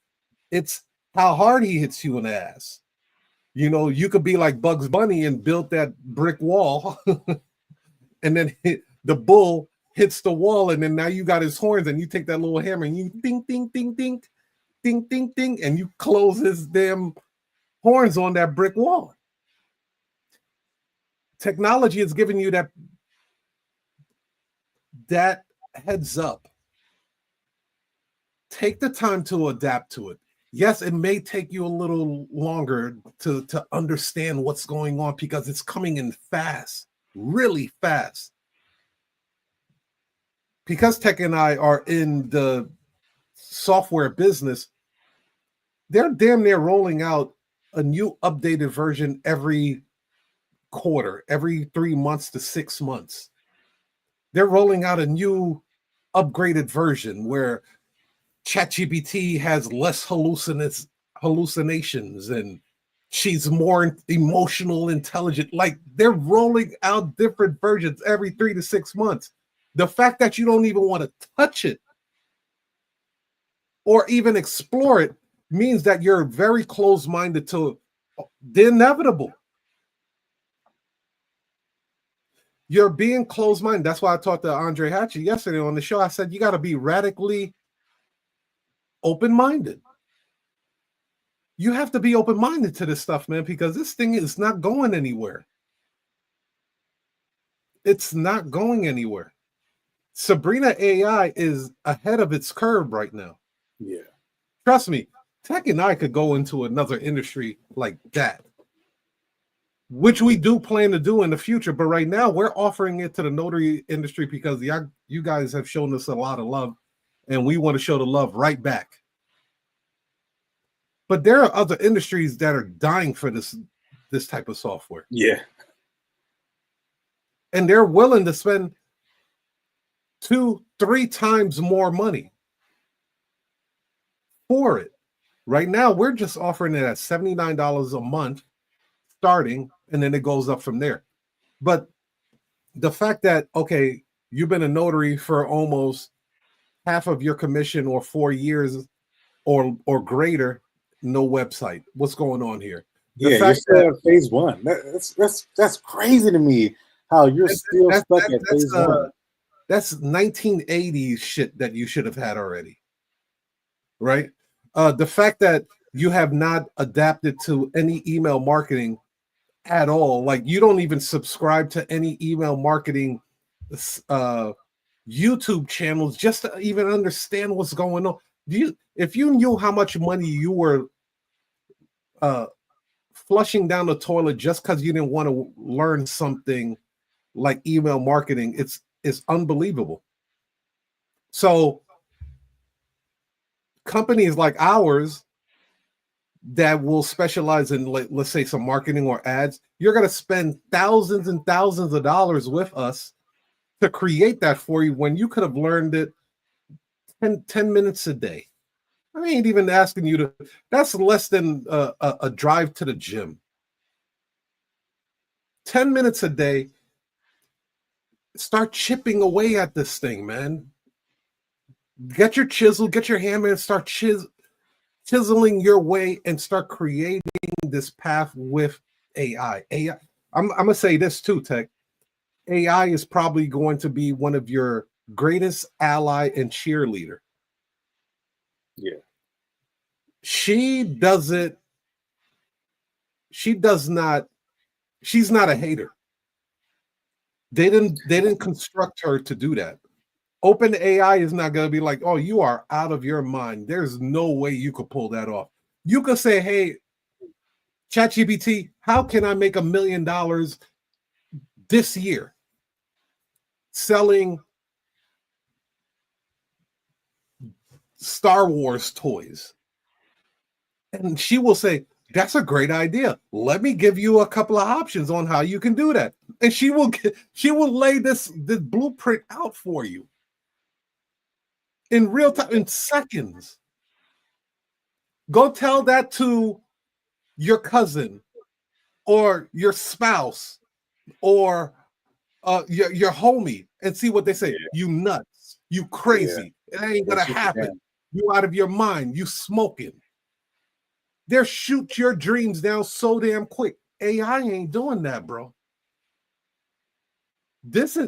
It's how hard he hits you in the ass. You could be like Bugs Bunny and build that brick wall, and then the bull hits the wall, and then now you got his horns, and you take that little hammer and you ding, ding, ding, ding, ding, ding, ding, and you close his damn horns on that brick wall. Technology is giving you that heads up. Take the time to adapt to it. Yes, it may take you a little longer to understand what's going on because it's coming in fast, really fast. Because Tekk and I are in the software business, they're damn near rolling out a new updated version every quarter, every 3 months to 6 months. They're rolling out a new upgraded version where ChatGPT has less hallucinations and she's more emotional intelligent. Like they're rolling out different versions every 3 to 6 months. The fact that you don't even want to touch it or even explore it means that you're very close-minded to the inevitable. You're being closed-minded. That's why I talked to Andre Hatchie yesterday on the show. I said, you got to be radically open-minded. You have to be open-minded to this stuff, man, because this thing is not going anywhere. It's not going anywhere. Sabrina AI is ahead of its curve right now. Yeah. Trust me, Tekk and I could go into another industry like that, which we do plan to do in the future. But right now, we're offering it to the notary industry because you guys have shown us a lot of love, and we want to show the love right back. But there are other industries that are dying for this type of software. Yeah. And they're willing to spend 2-3 times more money. for it. Right now, we're just offering it at $79 a month starting, and then it goes up from there. But the fact that, okay, you've been a notary for almost half of your commission or 4 years or greater, no website. What's going on here? The Yeah, you're fact still that at phase one. That's crazy to me. How you're still stuck at phase one. that's 1980s shit that you should have had already, right? The fact that you have not adapted to any email marketing at all, like you don't even subscribe to any email marketing uh, YouTube channels just to even understand what's going on. If you knew how much money you were uh, flushing down the toilet just because you didn't want to learn something like email marketing, it's unbelievable. So companies like ours that will specialize in, let's say, some marketing or ads, you're going to spend thousands and thousands of dollars with us to create that for you when you could have learned it 10 minutes a day. I ain't even asking you to, that's less than a drive to the gym. 10 minutes a day, start chipping away at this thing, man. Get your chisel, get your hammer, and start chiseling your way and start creating this path with AI. I'm gonna say this too, Tekk. AI is probably going to be one of your greatest ally and cheerleader. Yeah. She does it. She does not. She's not a hater. They didn't construct her to do that. Open AI is not going to be like, oh, you are out of your mind. There's no way you could pull that off. You could say, hey, ChatGPT, how can I make $1 million this year selling Star Wars toys? And she will say, that's a great idea. Let me give you a couple of options on how you can do that. And she will lay this blueprint out for you in real time, in seconds. Go tell that to your cousin or your spouse or your homie and see what they say. Yeah. You nuts. You Yeah. crazy. It ain't gonna happen. You out of your mind. You smoking. They'll shoot your dreams down so damn quick. AI ain't doing that, bro. This.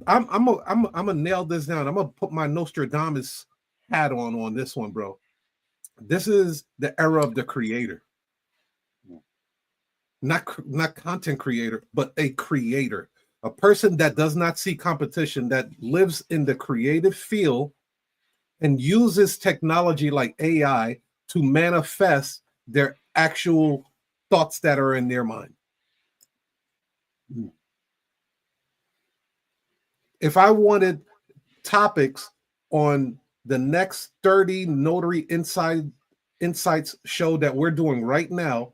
I'm gonna nail this down. I'm gonna put my Nostradamus hat on this one, bro. This is the era of the creator. Not content creator, but a creator, a person that does not see competition, that lives in the creative field and uses technology like AI to manifest their actual thoughts that are in their mind. If I wanted topics on the next 30 Notary Insights show that we're doing right now,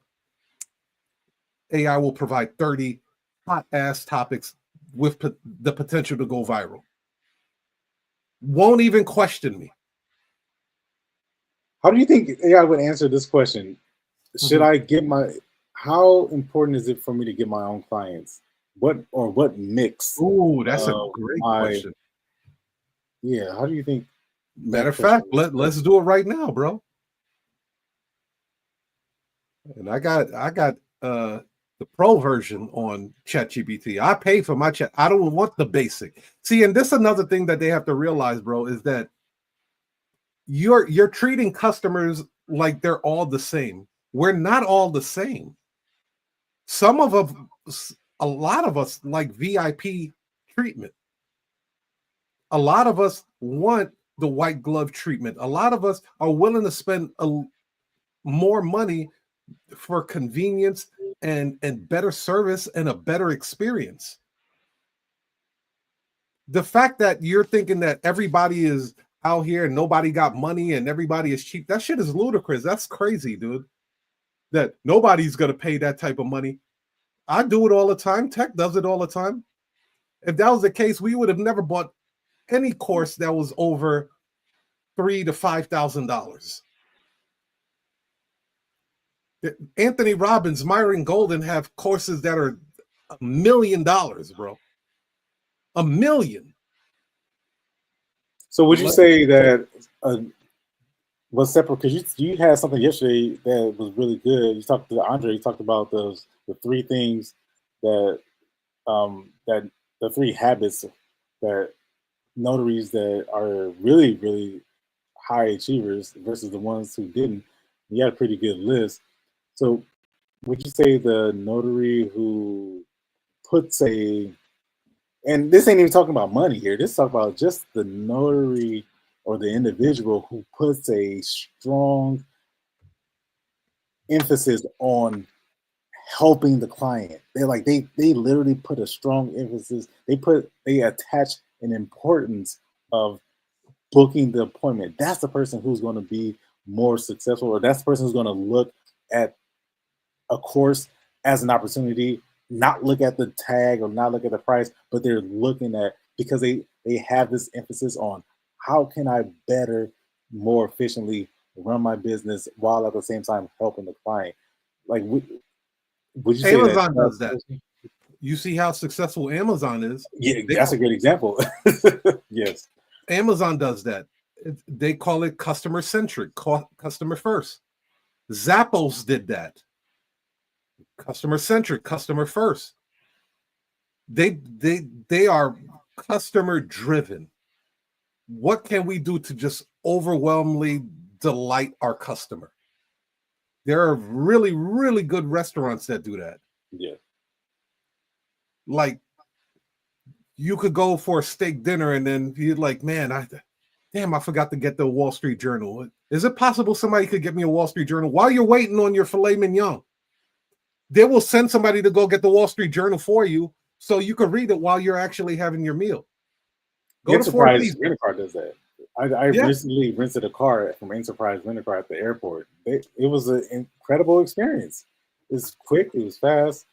AI will provide 30 hot ass topics with the potential to go viral. Won't even question me. How do you think AI would answer this question? Should I get how important is it for me to get my own clients? What mix? Ooh, that's a great question. Yeah, how do you think? Matter of fact, let's do it right now, bro. And I got the pro version on ChatGPT. I pay for my chat. I don't want the basic. See, and this is another thing that they have to realize, bro, is that you're treating customers like they're all the same. We're not all the same. Some of us, a lot of us like VIP treatment. A lot of us want the white glove treatment. A lot of us are willing to spend more money for convenience and better service and a better experience. The fact that you're thinking that everybody is out here and nobody got money and everybody is cheap, that shit is ludicrous. That's crazy, dude. That nobody's gonna pay that type of money. I do it all the time. Tekk does it all the time. If that was the case, we would have never bought any course that was over $3,000 to $5,000. Anthony Robbins, Myron Golden have courses that are $1 million, bro. $1 million. So would you say that was separate? Because you had something yesterday that was really good. You talked to Andre. You talked about the 3 things that that the 3 habits that notaries that are really, really high achievers versus the ones who didn't. You had a pretty good list. So would you say the notary who puts and this ain't even talking about money here, this is talking about just the notary or the individual who puts a strong emphasis on helping the client. They literally put a strong emphasis. They attach an importance of booking the appointment. That's the person who's going to be more successful, or that's the person who's going to look at a course as an opportunity, not look at the tag or not look at the price, but they're looking at, because they have this emphasis on how can I better, more efficiently run my business while at the same time helping the client. Like, would you say Amazon does that? You see how successful Amazon is? Yeah, that's a good example. Yes. Amazon does that. They call it customer centric, customer first. Zappos did that. Customer centric, customer first. They are customer driven. What can we do to just overwhelmingly delight our customer? There are really, really good restaurants that do that. Yeah. Like, you could go for a steak dinner and then you're like, man, I forgot to get the Wall Street Journal. Is it possible somebody could get me a Wall Street Journal while you're waiting on your filet mignon? They will send somebody to go get the Wall Street Journal for you so you can read it while you're actually having your meal. Enterprise Rent-A-Car does that. I recently rented a car from Enterprise Rent-A-Car at the airport. It was an incredible experience. It was quick. It was fast.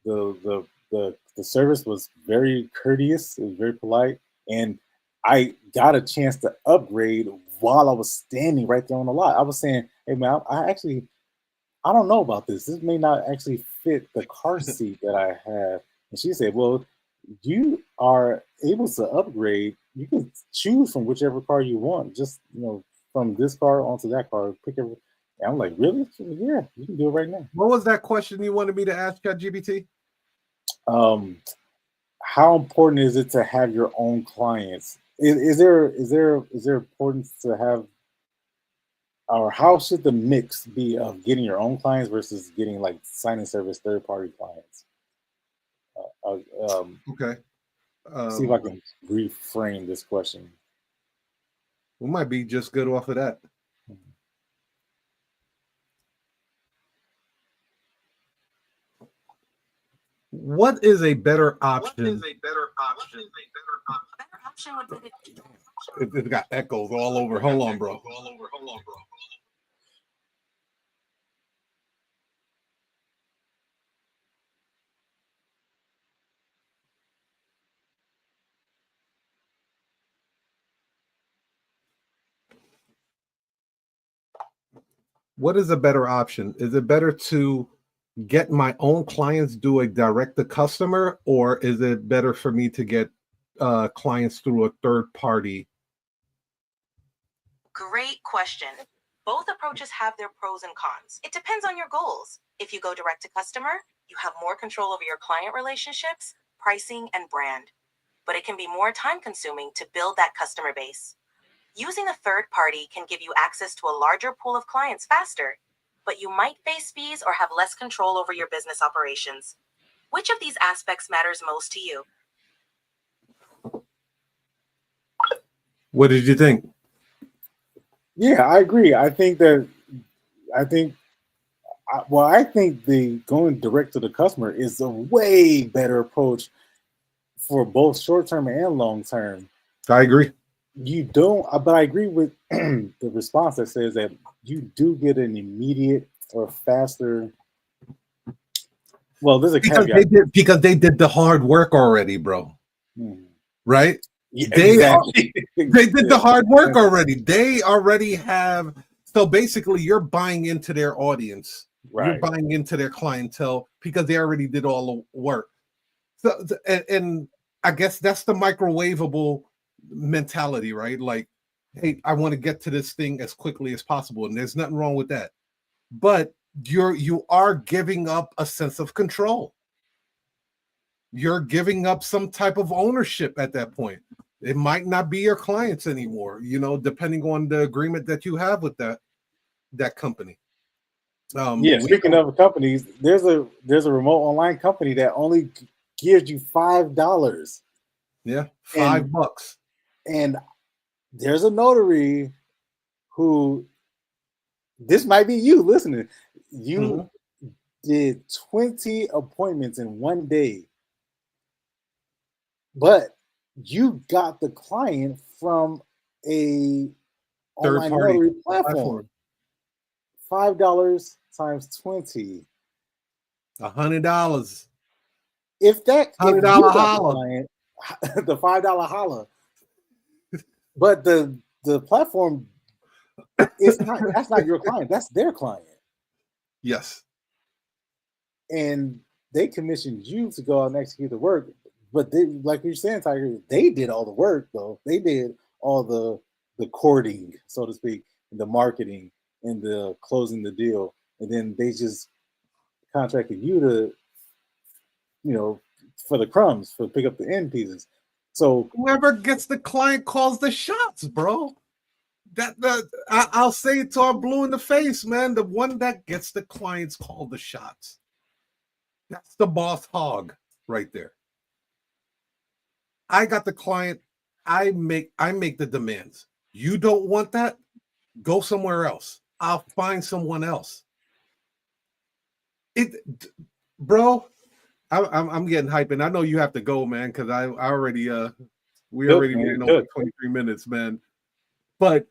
The service was very courteous. It was very polite, and I got a chance to upgrade while I was standing right there on the lot. I was saying, "Hey man, I don't know about this. This may not actually fit the car seat that I have." And she said, "Well, you are able to upgrade. You can choose from whichever car you want. Just, from this car onto that car. Pick every." And I'm like, "Really? Yeah, you can do it right now." What was that question you wanted me to ask ChatGPT? How important is it to have your own clients? Is there importance to have, or how should the mix be of getting your own clients versus getting like signing service third-party clients? Okay. See if I can reframe this question. We might be just good off of that. What is a better option? It got echoes all over. Hold on, bro. What is a better option? Is it better to get my own clients, do a direct to customer, or is it better for me to get clients through a third party? Great question. Both approaches have their pros and cons. It depends on your goals. If you go direct to customer, you have more control over your client relationships, pricing, and brand. But it can be more time consuming to build that customer base. Using a third party can give you access to a larger pool of clients faster, but you might face fees or have less control over your business operations. Which of these aspects matters most to you? What did you think? Yeah, I agree. I think the going direct to the customer is a way better approach for both short term and long term. I agree. But I agree with the response that says that you do get an immediate or faster. Well, there's a caveat. Because they did the hard work already, bro. Hmm. Right? Yeah, exactly. They did the hard work already. They already have. So basically, you're buying into their audience. Right. You're buying into their clientele because they already did all the work. So, and I guess that's the microwavable mentality, right? Like, hey, I want to get to this thing as quickly as possible, and there's nothing wrong with that. But you are giving up a sense of control. You're giving up some type of ownership at that point. It might not be your clients anymore, depending on the agreement that you have with that company. Speaking of companies, there's a remote online company that only gives you $5. Yeah, $5. And there's a notary who, this might be you listening. You did 20 appointments in one day, but you got the client from a online notary platform. $5 times 20. $100. If that $100 holla. The $5 holla. But the platform is not, that's not your client, that's their client. Yes. And they commissioned you to go out and execute the work. But they, like you're saying, Tiger, they did all the work though. They did all the courting, so to speak, and the marketing and the closing the deal. And then they just contracted you to, for the crumbs, for pick up the end pieces. So whoever gets the client calls the shots, bro. I'll say it till I'm blue in the face, man. The one that gets the clients call the shots. That's the boss hog right there. I got the client. I make the demands. You don't want that? Go somewhere else. I'll find someone else. Bro, I'm getting hyped, and I know you have to go, man, because I already we already ran over 23 minutes, man. But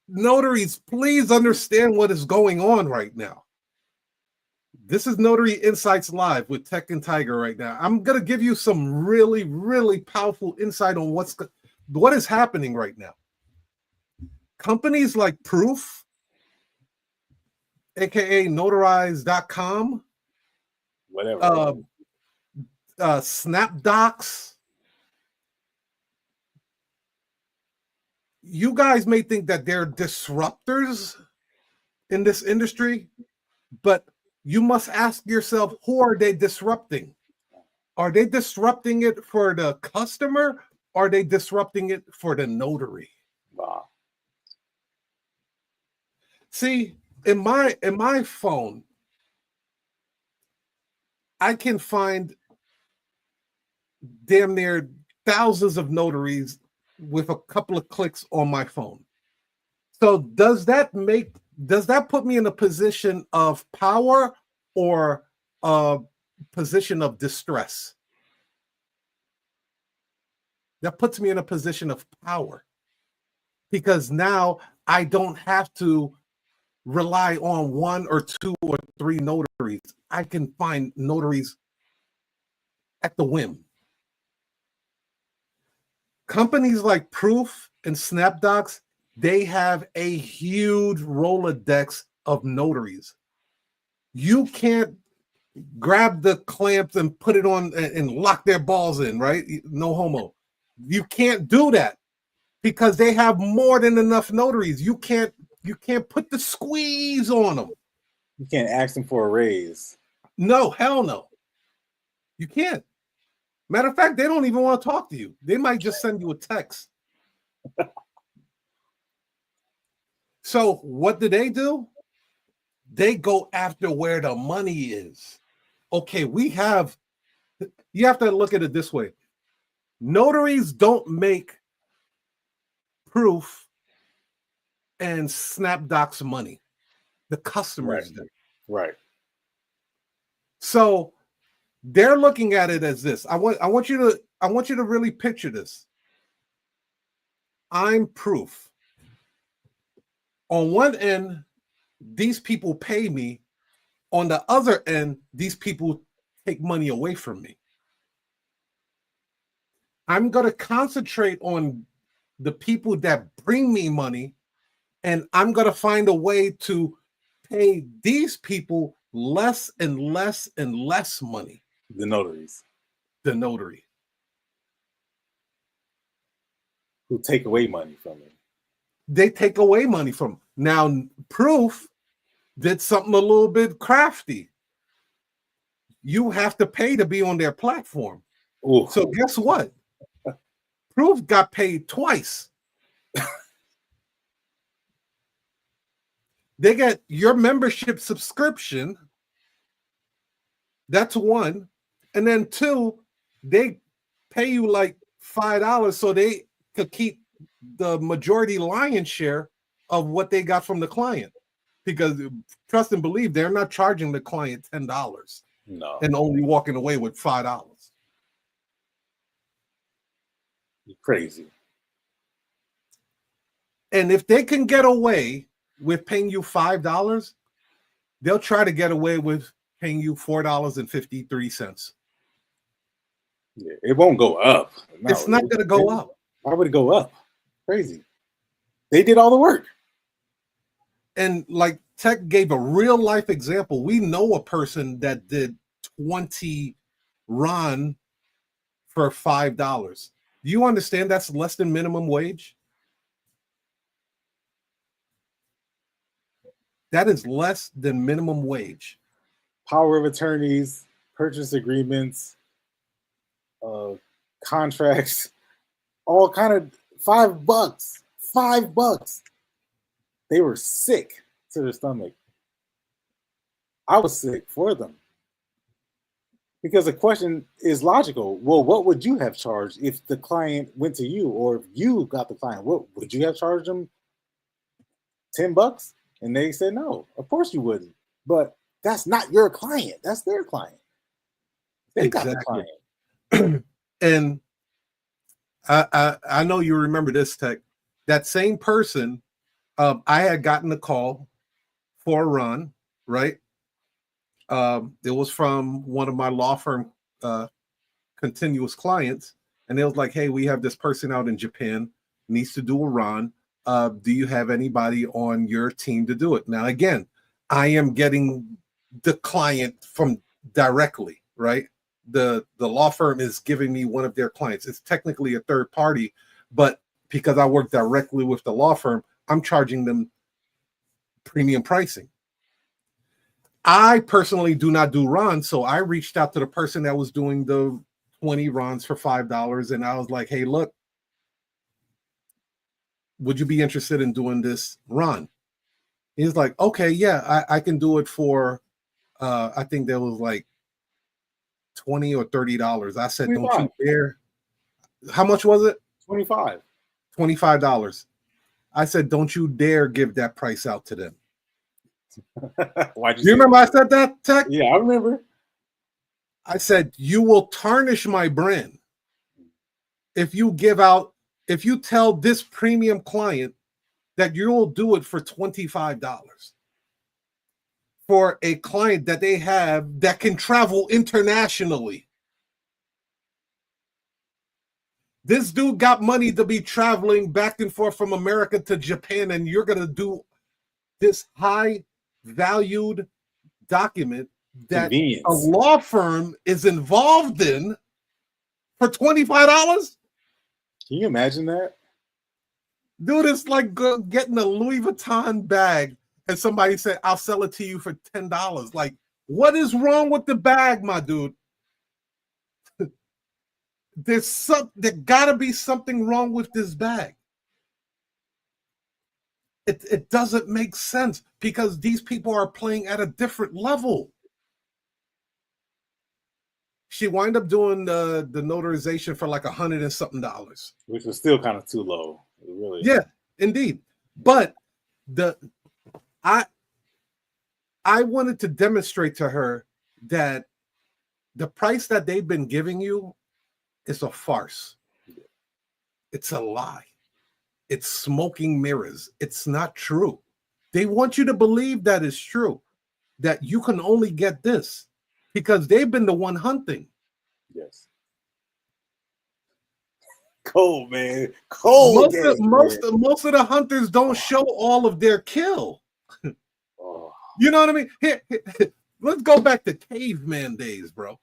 notaries, please understand what is going on right now. This is Notary Insights Live with Tekk and Tiger right now. I'm going to give you some really, really powerful insight on what is happening right now. Companies like Proof, aka Notarize.com, whatever, Snapdocs. You guys may think that they're disruptors in this industry, but you must ask yourself, who are they disrupting? Are they disrupting it for the customer? Or are they disrupting it for the notary? Wow. See, in my phone, I can find damn near thousands of notaries with a couple of clicks on my phone. So does that put me in a position of power or a position of distress? That puts me in a position of power, because now I don't have to rely on one or two or three notaries. I can find notaries at the whim. Companies like Proof and Snapdocs, they have a huge Rolodex of notaries. You can't grab the clamps and put it on and lock their balls in, right? No homo. You can't do that because they have more than enough notaries. You can't put the squeeze on them. You can't ask them for a raise. No, hell no. You can't. Matter of fact, they don't even want to talk to you. They might just send you a text. So what do? They go after where the money is. Okay, you have to look at it this way. Notaries don't make Proof and Snapdocs money. The customers do. Right. So they're looking at it as this. I want you to really picture this. I'm Proof. On one end, these people pay me. On the other end, these people take money away from me. I'm going to concentrate on the people that bring me money, and I'm going to find a way to pay these people less and less and less money. The notaries. The notary. Who take away money from it. They take away money from. Now, Proof did something a little bit crafty. You have to pay to be on their platform. Ooh. So guess what? Proof got paid twice. They get your membership subscription. That's one. And then two, they pay you like $5 so they could keep the majority lion's share of what they got from the client. Because trust and believe, they're not charging the client $10 and only walking away with $5. You're crazy. And if they can get away with paying you $5, they'll try to get away with paying you $4.53. Yeah, it won't go up. No, it's not going to go up. Why would it go up? Crazy. They did all the work. And like Tekk gave a real life example. We know a person that did 20 RON for $5. Do you understand that's less than minimum wage? That is less than minimum wage. Power of attorneys, purchase agreements, contracts, all kind of $5. $5. They were sick to their stomach. I was sick for them. Because the question is logical. Well, what would you have charged if the client went to you, or if you got the client? What would you have charged them? $10? And they said no. Of course you wouldn't. But that's not your client. That's their client. They got the client. And I know you remember this, Tekk. That same person, I had gotten a call for a run, right? It was from one of my law firm continuous clients, and they was like, hey, we have this person out in Japan, needs to do a run. Do you have anybody on your team to do it? Now, again, I am getting the client from directly, right? The law firm is giving me one of their clients. It's technically a third party, but because I work directly with the law firm, I'm charging them premium pricing. I personally do not do runs, so I reached out to the person that was doing the 20 runs for $5, and I was like, hey, look, would you be interested in doing this run? He's like, okay, yeah, I can do it for, I think there was like $20 or $30. I said, 25. Don't you dare. How much was it? $25. I said, don't you dare give that price out to them. Why'd you remember I said that, Tekk? Yeah, I remember. I said, you will tarnish my brand if you give out, if you tell this premium client that you will do it for $25 for a client that they have that can travel internationally. This dude got money to be traveling back and forth from America to Japan, and you're going to do this high valued document that a law firm is involved in for $25? Can you imagine that? Dude, it's like getting a Louis Vuitton bag and somebody said, I'll sell it to you for $10. Like, what is wrong with the bag, my dude? There gotta be something wrong with this bag. It doesn't make sense because these people are playing at a different level. She wound up doing the notarization for like $100 and something, which was still kind of too low. Really, yeah, indeed. But I wanted to demonstrate to her that the price that they've been giving you is a farce. It's a lie. It's smoking mirrors. It's not true. They want you to believe that it's true, that you can only get this because they've been the one hunting. Yes. cold, man. Cold game, most of the hunters don't show all of their kill. Oh. You know what I mean? Here, let's go back to caveman days, bro.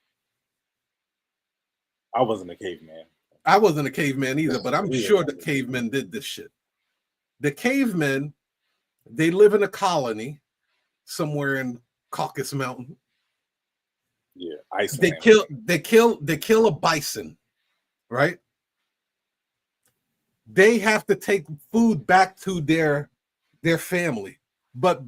I wasn't a caveman. I wasn't a caveman either, but I'm sure the cavemen did this shit. The cavemen, they live in a colony somewhere in Caucasus Mountain. Yeah, Iceland. They kill a bison, right? They have to take food back to their family, but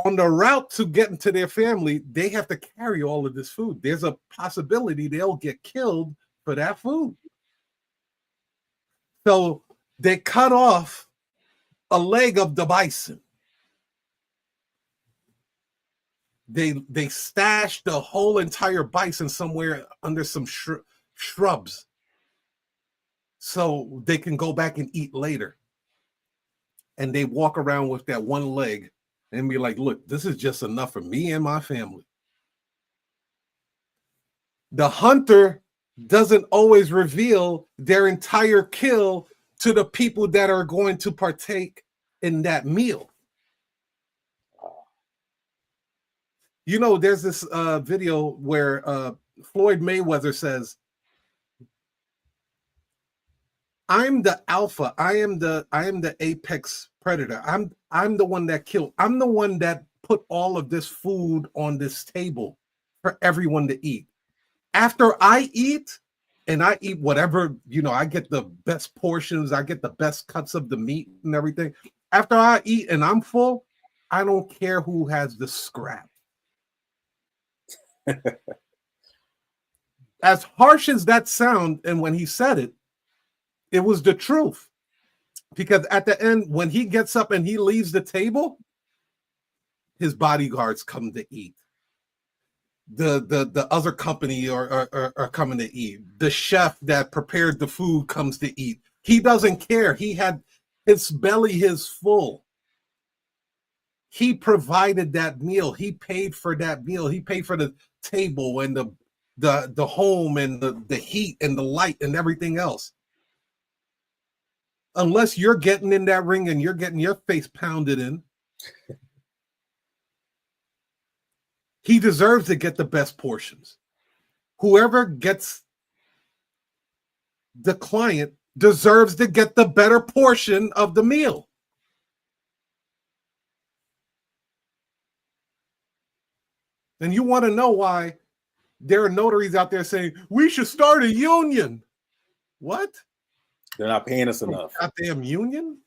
on the route to getting to their family, they have to carry all of this food. There's a possibility they'll get killed for that food. So they cut off a leg of the bison. They stashed the whole entire bison somewhere under some shrubs so they can go back and eat later. And they walk around with that one leg and be like, look, this is just enough for me and my family. The hunter doesn't always reveal their entire kill to the people that are going to partake in that meal. You know, there's this video where Floyd Mayweather says, I'm the alpha. I am the apex predator. I'm the one that killed. I'm the one that put all of this food on this table for everyone to eat. After I eat, and I eat whatever, you know, I get the best portions, I get the best cuts of the meat and everything. After I eat and I'm full, I don't care who has the scrap. As harsh as that sound, and when he said it, it was the truth. Because at the end, when he gets up and he leaves the table, his bodyguards come to eat. The other company are coming to eat. The chef that prepared the food comes to eat. He doesn't care. He had his belly is full. He provided that meal. He paid for that meal. He paid for the table and the home and the heat and the light and everything else. Unless you're getting in that ring and you're getting your face pounded in, he deserves to get the best portions. Whoever gets the client deserves to get the better portion of the meal. And you want to know why there are notaries out there saying, we should start a union. What? They're not paying us enough. A goddamn union?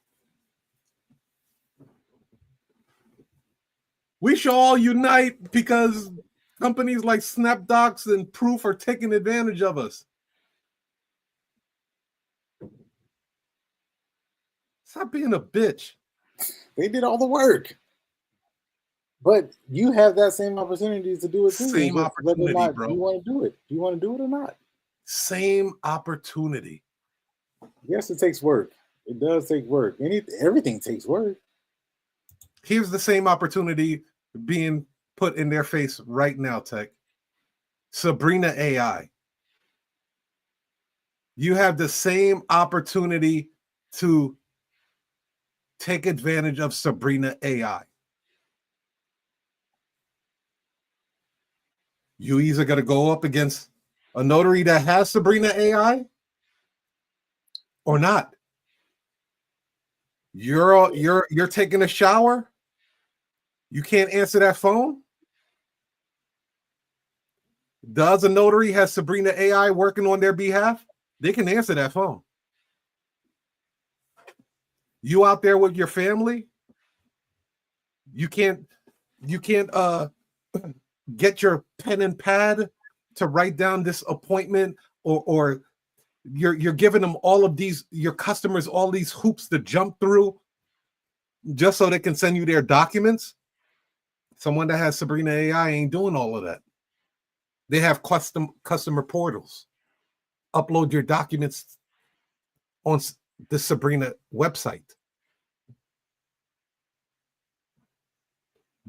We should all unite because companies like Snapdocs and Proof are taking advantage of us. Stop being a bitch. They did all the work. But you have that same opportunity to do it too. Same opportunity, not, bro. Do you want to do it? Do you want to do it or not? Same opportunity. Yes, it takes work. It does take work. Everything takes work. Here's the same opportunity being put in their face right now, Tekk. Sabrina AI. You have the same opportunity to take advantage of Sabrina AI. You either got to go up against a notary that has Sabrina AI or not. You're taking a shower. You can't answer that phone. Does a notary has Sabrina AI working on their behalf? They can answer that phone. You out there with your family, you can't get your pen and pad to write down this appointment, or you're giving them all of these, your customers, all these hoops to jump through just so they can send you their documents. Someone that has Sabrina AI ain't doing all of that. They have customer portals. Upload your documents on the Sabrina website.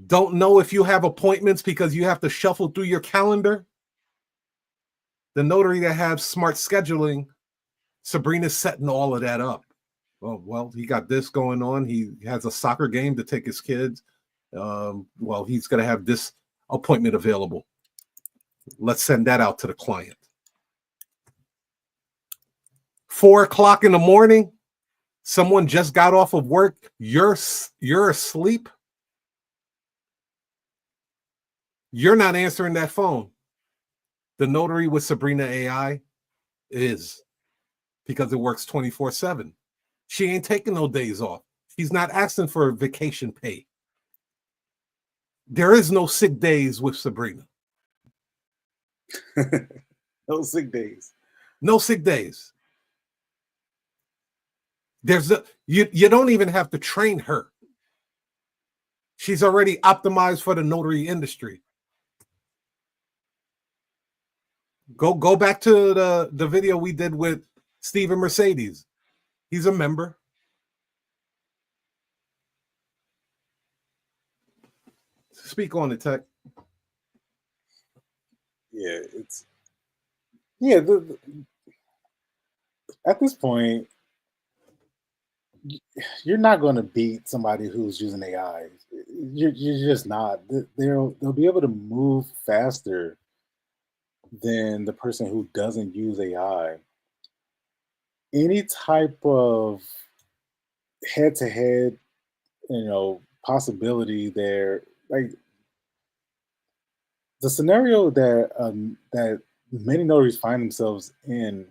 Don't know if you have appointments because you have to shuffle through your calendar. The notary that has smart scheduling Sabrina's setting all of that up. Well, he got this going on. He has a soccer game to take his kids. Well, he's going to have this appointment available. Let's send that out to the client. 4 o'clock in the morning, someone just got off of work. You're asleep. You're not answering that phone. The Notary with Sabrina AI is, because it works 24/7. She ain't taking no days off. She's not asking for vacation pay. There is no sick days with Sabrina. No sick days. No sick days. You don't even have to train her. She's already optimized for the notary industry. Go back to the video we did with Steven Mercedes. He's a member. Speak on it, Tekk. Yeah, at this point, you're not going to beat somebody who's using AI. You're just not. They'll be able to move faster than the person who doesn't use AI. Any type of head-to-head, possibility there, like the scenario that many notaries find themselves in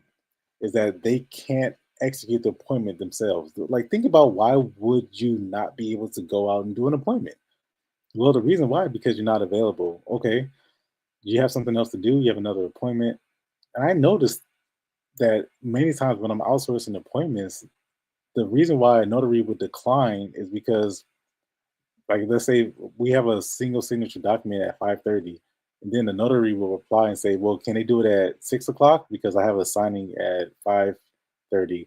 is that they can't execute the appointment themselves. Like, think about, why would you not be able to go out and do an appointment? Well, the reason why, because you're not available. Okay, you have something else to do. You have another appointment. And I noticed that many times when I'm outsourcing appointments, the reason why a notary would decline is because, like, let's say we have a single signature document at 5:30, and then the notary will reply and say, well, can they do it at 6 o'clock? Because I have a signing at 5:30.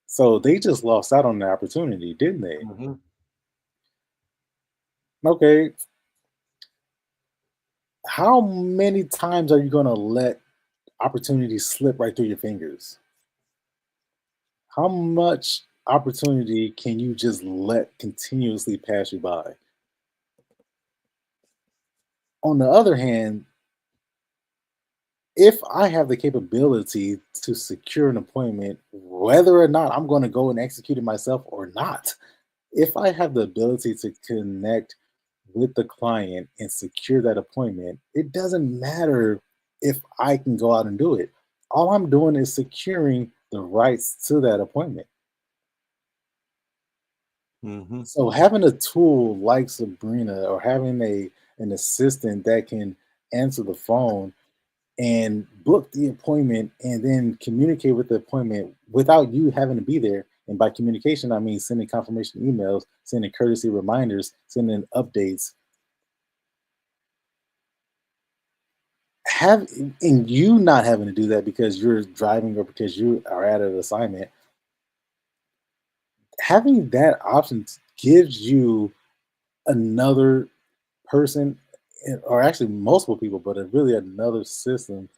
So they just lost out on the opportunity, didn't they? Mm-hmm. Okay. How many times are you going to let opportunities slip right through your fingers? How much opportunity can you just let continuously pass you by? On the other hand, if I have the capability to secure an appointment, whether or not I'm going to go and execute it myself or not, if I have the ability to connect with the client and secure that appointment, it doesn't matter if I can go out and do it. All I'm doing is securing the rights to that appointment. Mm-hmm. So having a tool like Sabrina, or having an assistant that can answer the phone and book the appointment and then communicate with the appointment without you having to be there. And by communication, I mean sending confirmation emails, sending courtesy reminders, sending updates. And you not having to do that because you're driving or because you are at an assignment. Having that option gives you another person, or actually multiple people, but really another system,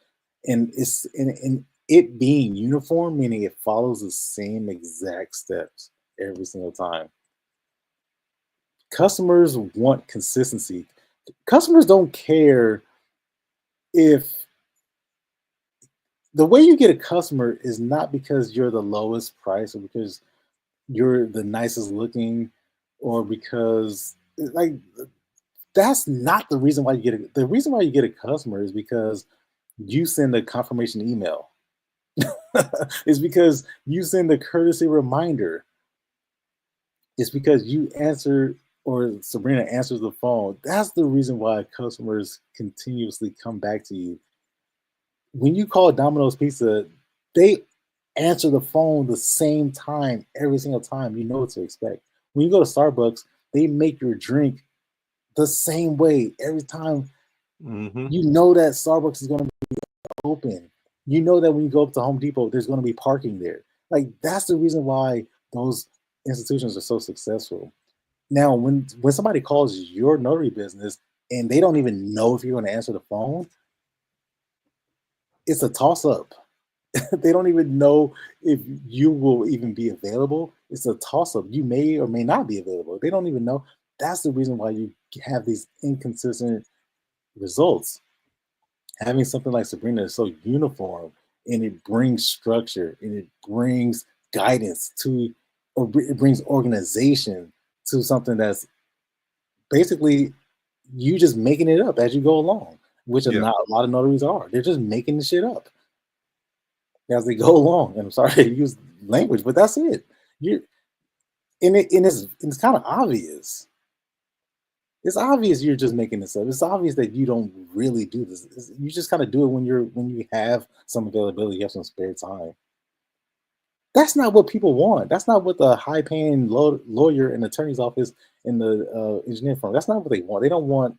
and it's in it being uniform, meaning it follows the same exact steps every single time. Customers want consistency. Customers don't care if the way you get a customer is not because you're the lowest price, or because you're the nicest looking, or because, like, that's not the reason why you get the reason why you get a customer is because you send a confirmation email. It's because you send a courtesy reminder. It's because you answer, or Sabrina answers the phone. That's the reason why customers continuously come back to you. When you call Domino's Pizza, they answer the phone the same time every single time. You know what to expect. When you go to Starbucks, they make your drink the same way every time. Mm-hmm. You know that Starbucks is going to be open. You know that when you go up to Home Depot, there's going to be parking there. Like, that's the reason why those institutions are so successful. Now, when somebody calls your notary business and they don't even know if you're going to answer the phone, it's a toss up. They don't even know if you will even be available. It's a toss up. You may or may not be available. They don't even know. That's the reason why you have these inconsistent results. Having something like Sabrina is so uniform, and it brings structure and it brings guidance to, or it brings organization to something that's basically you just making it up as you go along, which is Yeah. not a lot of notaries are. They're just making the shit up as they go along. And I'm sorry to use language, but that's it. You and it's kind of obvious. It's obvious you're just making this up. It's obvious that you don't really do this. You just kind of do it when you have some availability, you have some spare time. That's not what people want. That's not what the high-paying lawyer and attorney's office in the engineering firm. That's not what they want. They don't want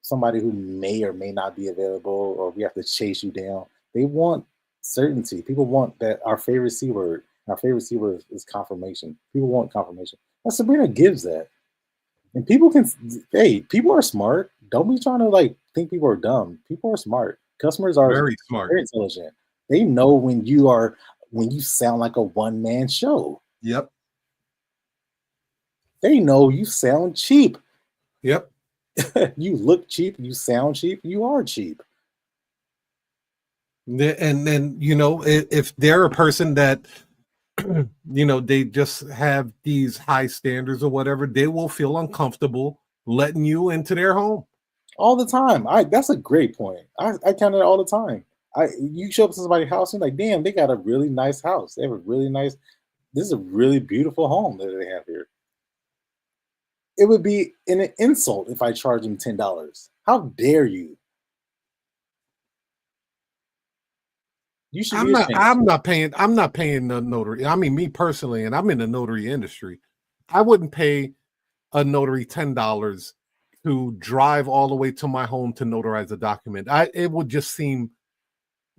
somebody who may or may not be available, or we have to chase you down. They want certainty. People want that. Our favorite C word. Our favorite C word is confirmation. People want confirmation. And Sabrina gives that. And people can, hey, people are smart. Don't be trying to like think people are dumb. People are smart. Customers are Very smart. very intelligent. They know when you sound like a one-man show. Yep. They know you sound cheap. Yep. You look cheap, you sound cheap, you are cheap. And then, if they're a person that, they just have these high standards or whatever, they will feel uncomfortable letting you into their home. All the time. That's a great point. I count it all the time. You show up to somebody's house and like, damn, they got a really nice house. They have a really nice, this is a really beautiful home that they have here. It would be an insult if I charge them $10. How dare you? You should be ashamed. I'm not paying the notary. I mean, me personally, and I'm in the notary industry, I wouldn't pay a notary $10 to drive all the way to my home to notarize a document. It would just seem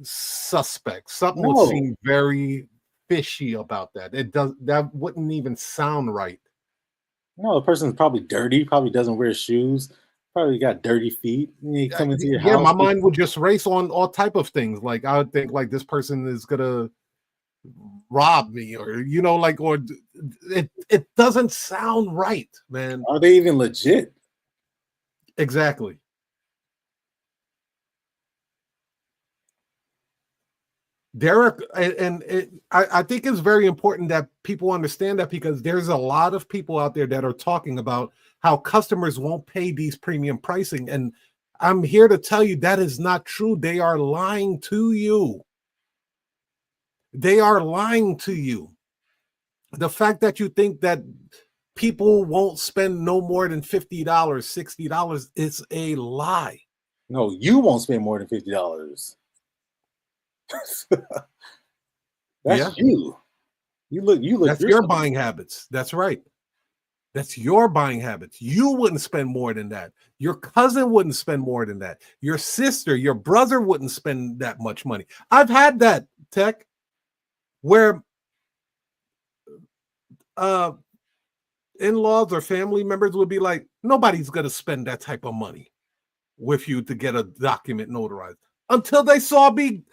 suspect. Something would seem very fishy about that. That wouldn't even sound right. No, the person's probably dirty, probably doesn't wear shoes, probably got dirty feet. You come into your house. My mind would just race on all type of things. Like I would think like this person is gonna rob me, or or it doesn't sound right, man. Are they even legit? Exactly. Derek, I think it's very important that people understand that, because there's a lot of people out there that are talking about how customers won't pay these premium pricing. And I'm here to tell you that is not true. They are lying to you. They are lying to you. The fact that you think that people won't spend no more than $50, $60 is a lie. No, you won't spend more than $50. That's you. You look. That's your buying habits. That's right. That's your buying habits. You wouldn't spend more than that. Your cousin wouldn't spend more than that. Your sister, your brother wouldn't spend that much money. I've had that, Tekk, where in-laws or family members would be like, nobody's going to spend that type of money with you to get a document notarized, until they saw me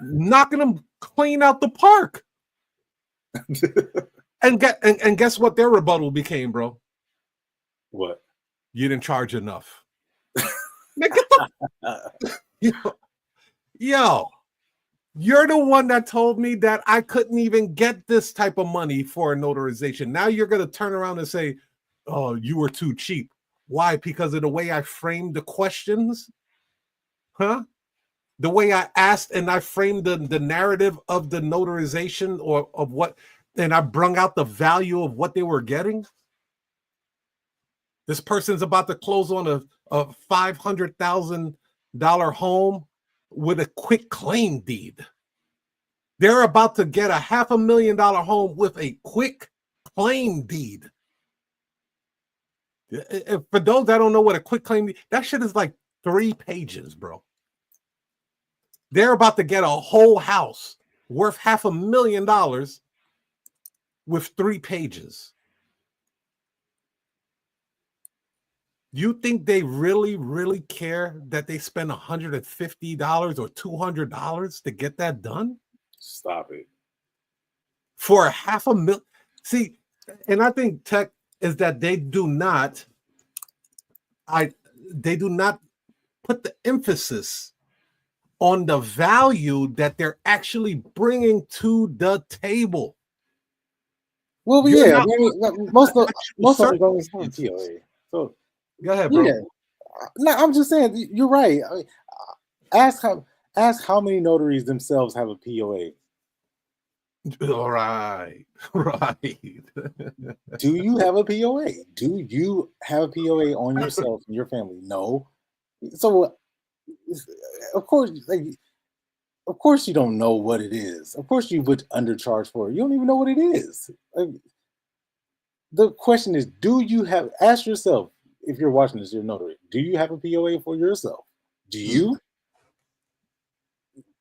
knocking them clean out the park. And guess what their rebuttal became, bro? What? You didn't charge enough. Man, get the yo, you're the one that told me that I couldn't even get this type of money for a notarization. Now you're gonna turn around and say, "Oh, you were too cheap." Why? Because of the way I framed the questions, huh? The way I asked and I framed the narrative of the notarization, or of what, and I brung out the value of what they were getting. This person's about to close on a $500,000 home with a quick claim deed. They're about to get a $500,000 home with a quick claim deed. For those that don't know what a quick claim deed, that shit is like 3 pages, bro. They're about to get a whole house worth $500,000 with 3 pages. You think they really care that they spend $150 or $200 to get that done? Stop it. For a $500,000. See, and I think Tekk is that they do not put the emphasis on the value that they're actually bringing to the table. Well, yeah, most of them always have POA. So go ahead, bro. Yeah, no, I'm just saying you're right. I mean, ask how many notaries themselves have a POA. All right. Do you have a POA? Do you have a POA on yourself and your family? No. So, of course, you don't know what it is. Of course, you would undercharge for it. You don't even know what it is. The question is, ask yourself, if you're watching this, you're a notary, do you have a POA for yourself? Do you?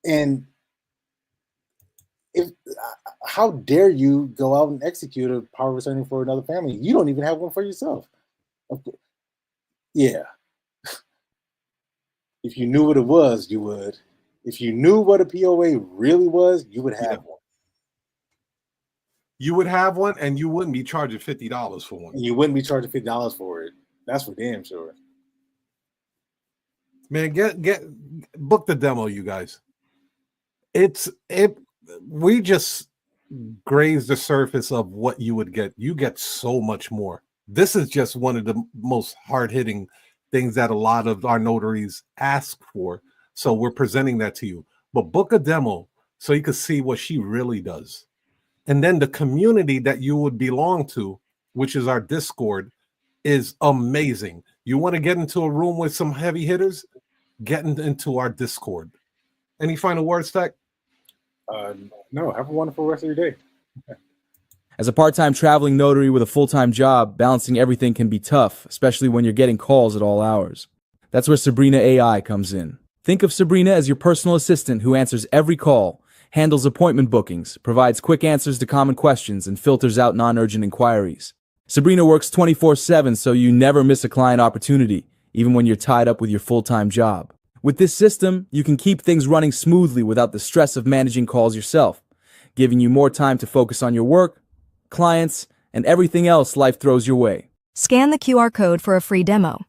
And how dare you go out and execute a power of attorney for another family? You don't even have one for yourself. Yeah. If you knew what it was, you would. If you knew what a POA really was, you would have one. You would have one, and you wouldn't be charging $50 for one. You wouldn't be charging $50 for it. That's for damn sure. Man, book the demo, you guys. We just grazed the surface of what you would get. You get so much more. This is just one of the most hard-hitting things that a lot of our notaries ask for. So we're presenting that to you. But book a demo so you can see what she really does. And then the community that you would belong to, which is our Discord, is amazing. You want to get into a room with some heavy hitters? Get into our Discord. Any final words, Tekk? No, have a wonderful rest of your day. As a part-time traveling notary with a full-time job, balancing everything can be tough, especially when you're getting calls at all hours. That's where Sabrina AI comes in. Think of Sabrina as your personal assistant who answers every call, handles appointment bookings, provides quick answers to common questions, and filters out non-urgent inquiries. Sabrina works 24/7 so you never miss a client opportunity, even when you're tied up with your full-time job. With this system, you can keep things running smoothly without the stress of managing calls yourself, giving you more time to focus on your work, clients, and everything else life throws your way. Scan the QR code for a free demo.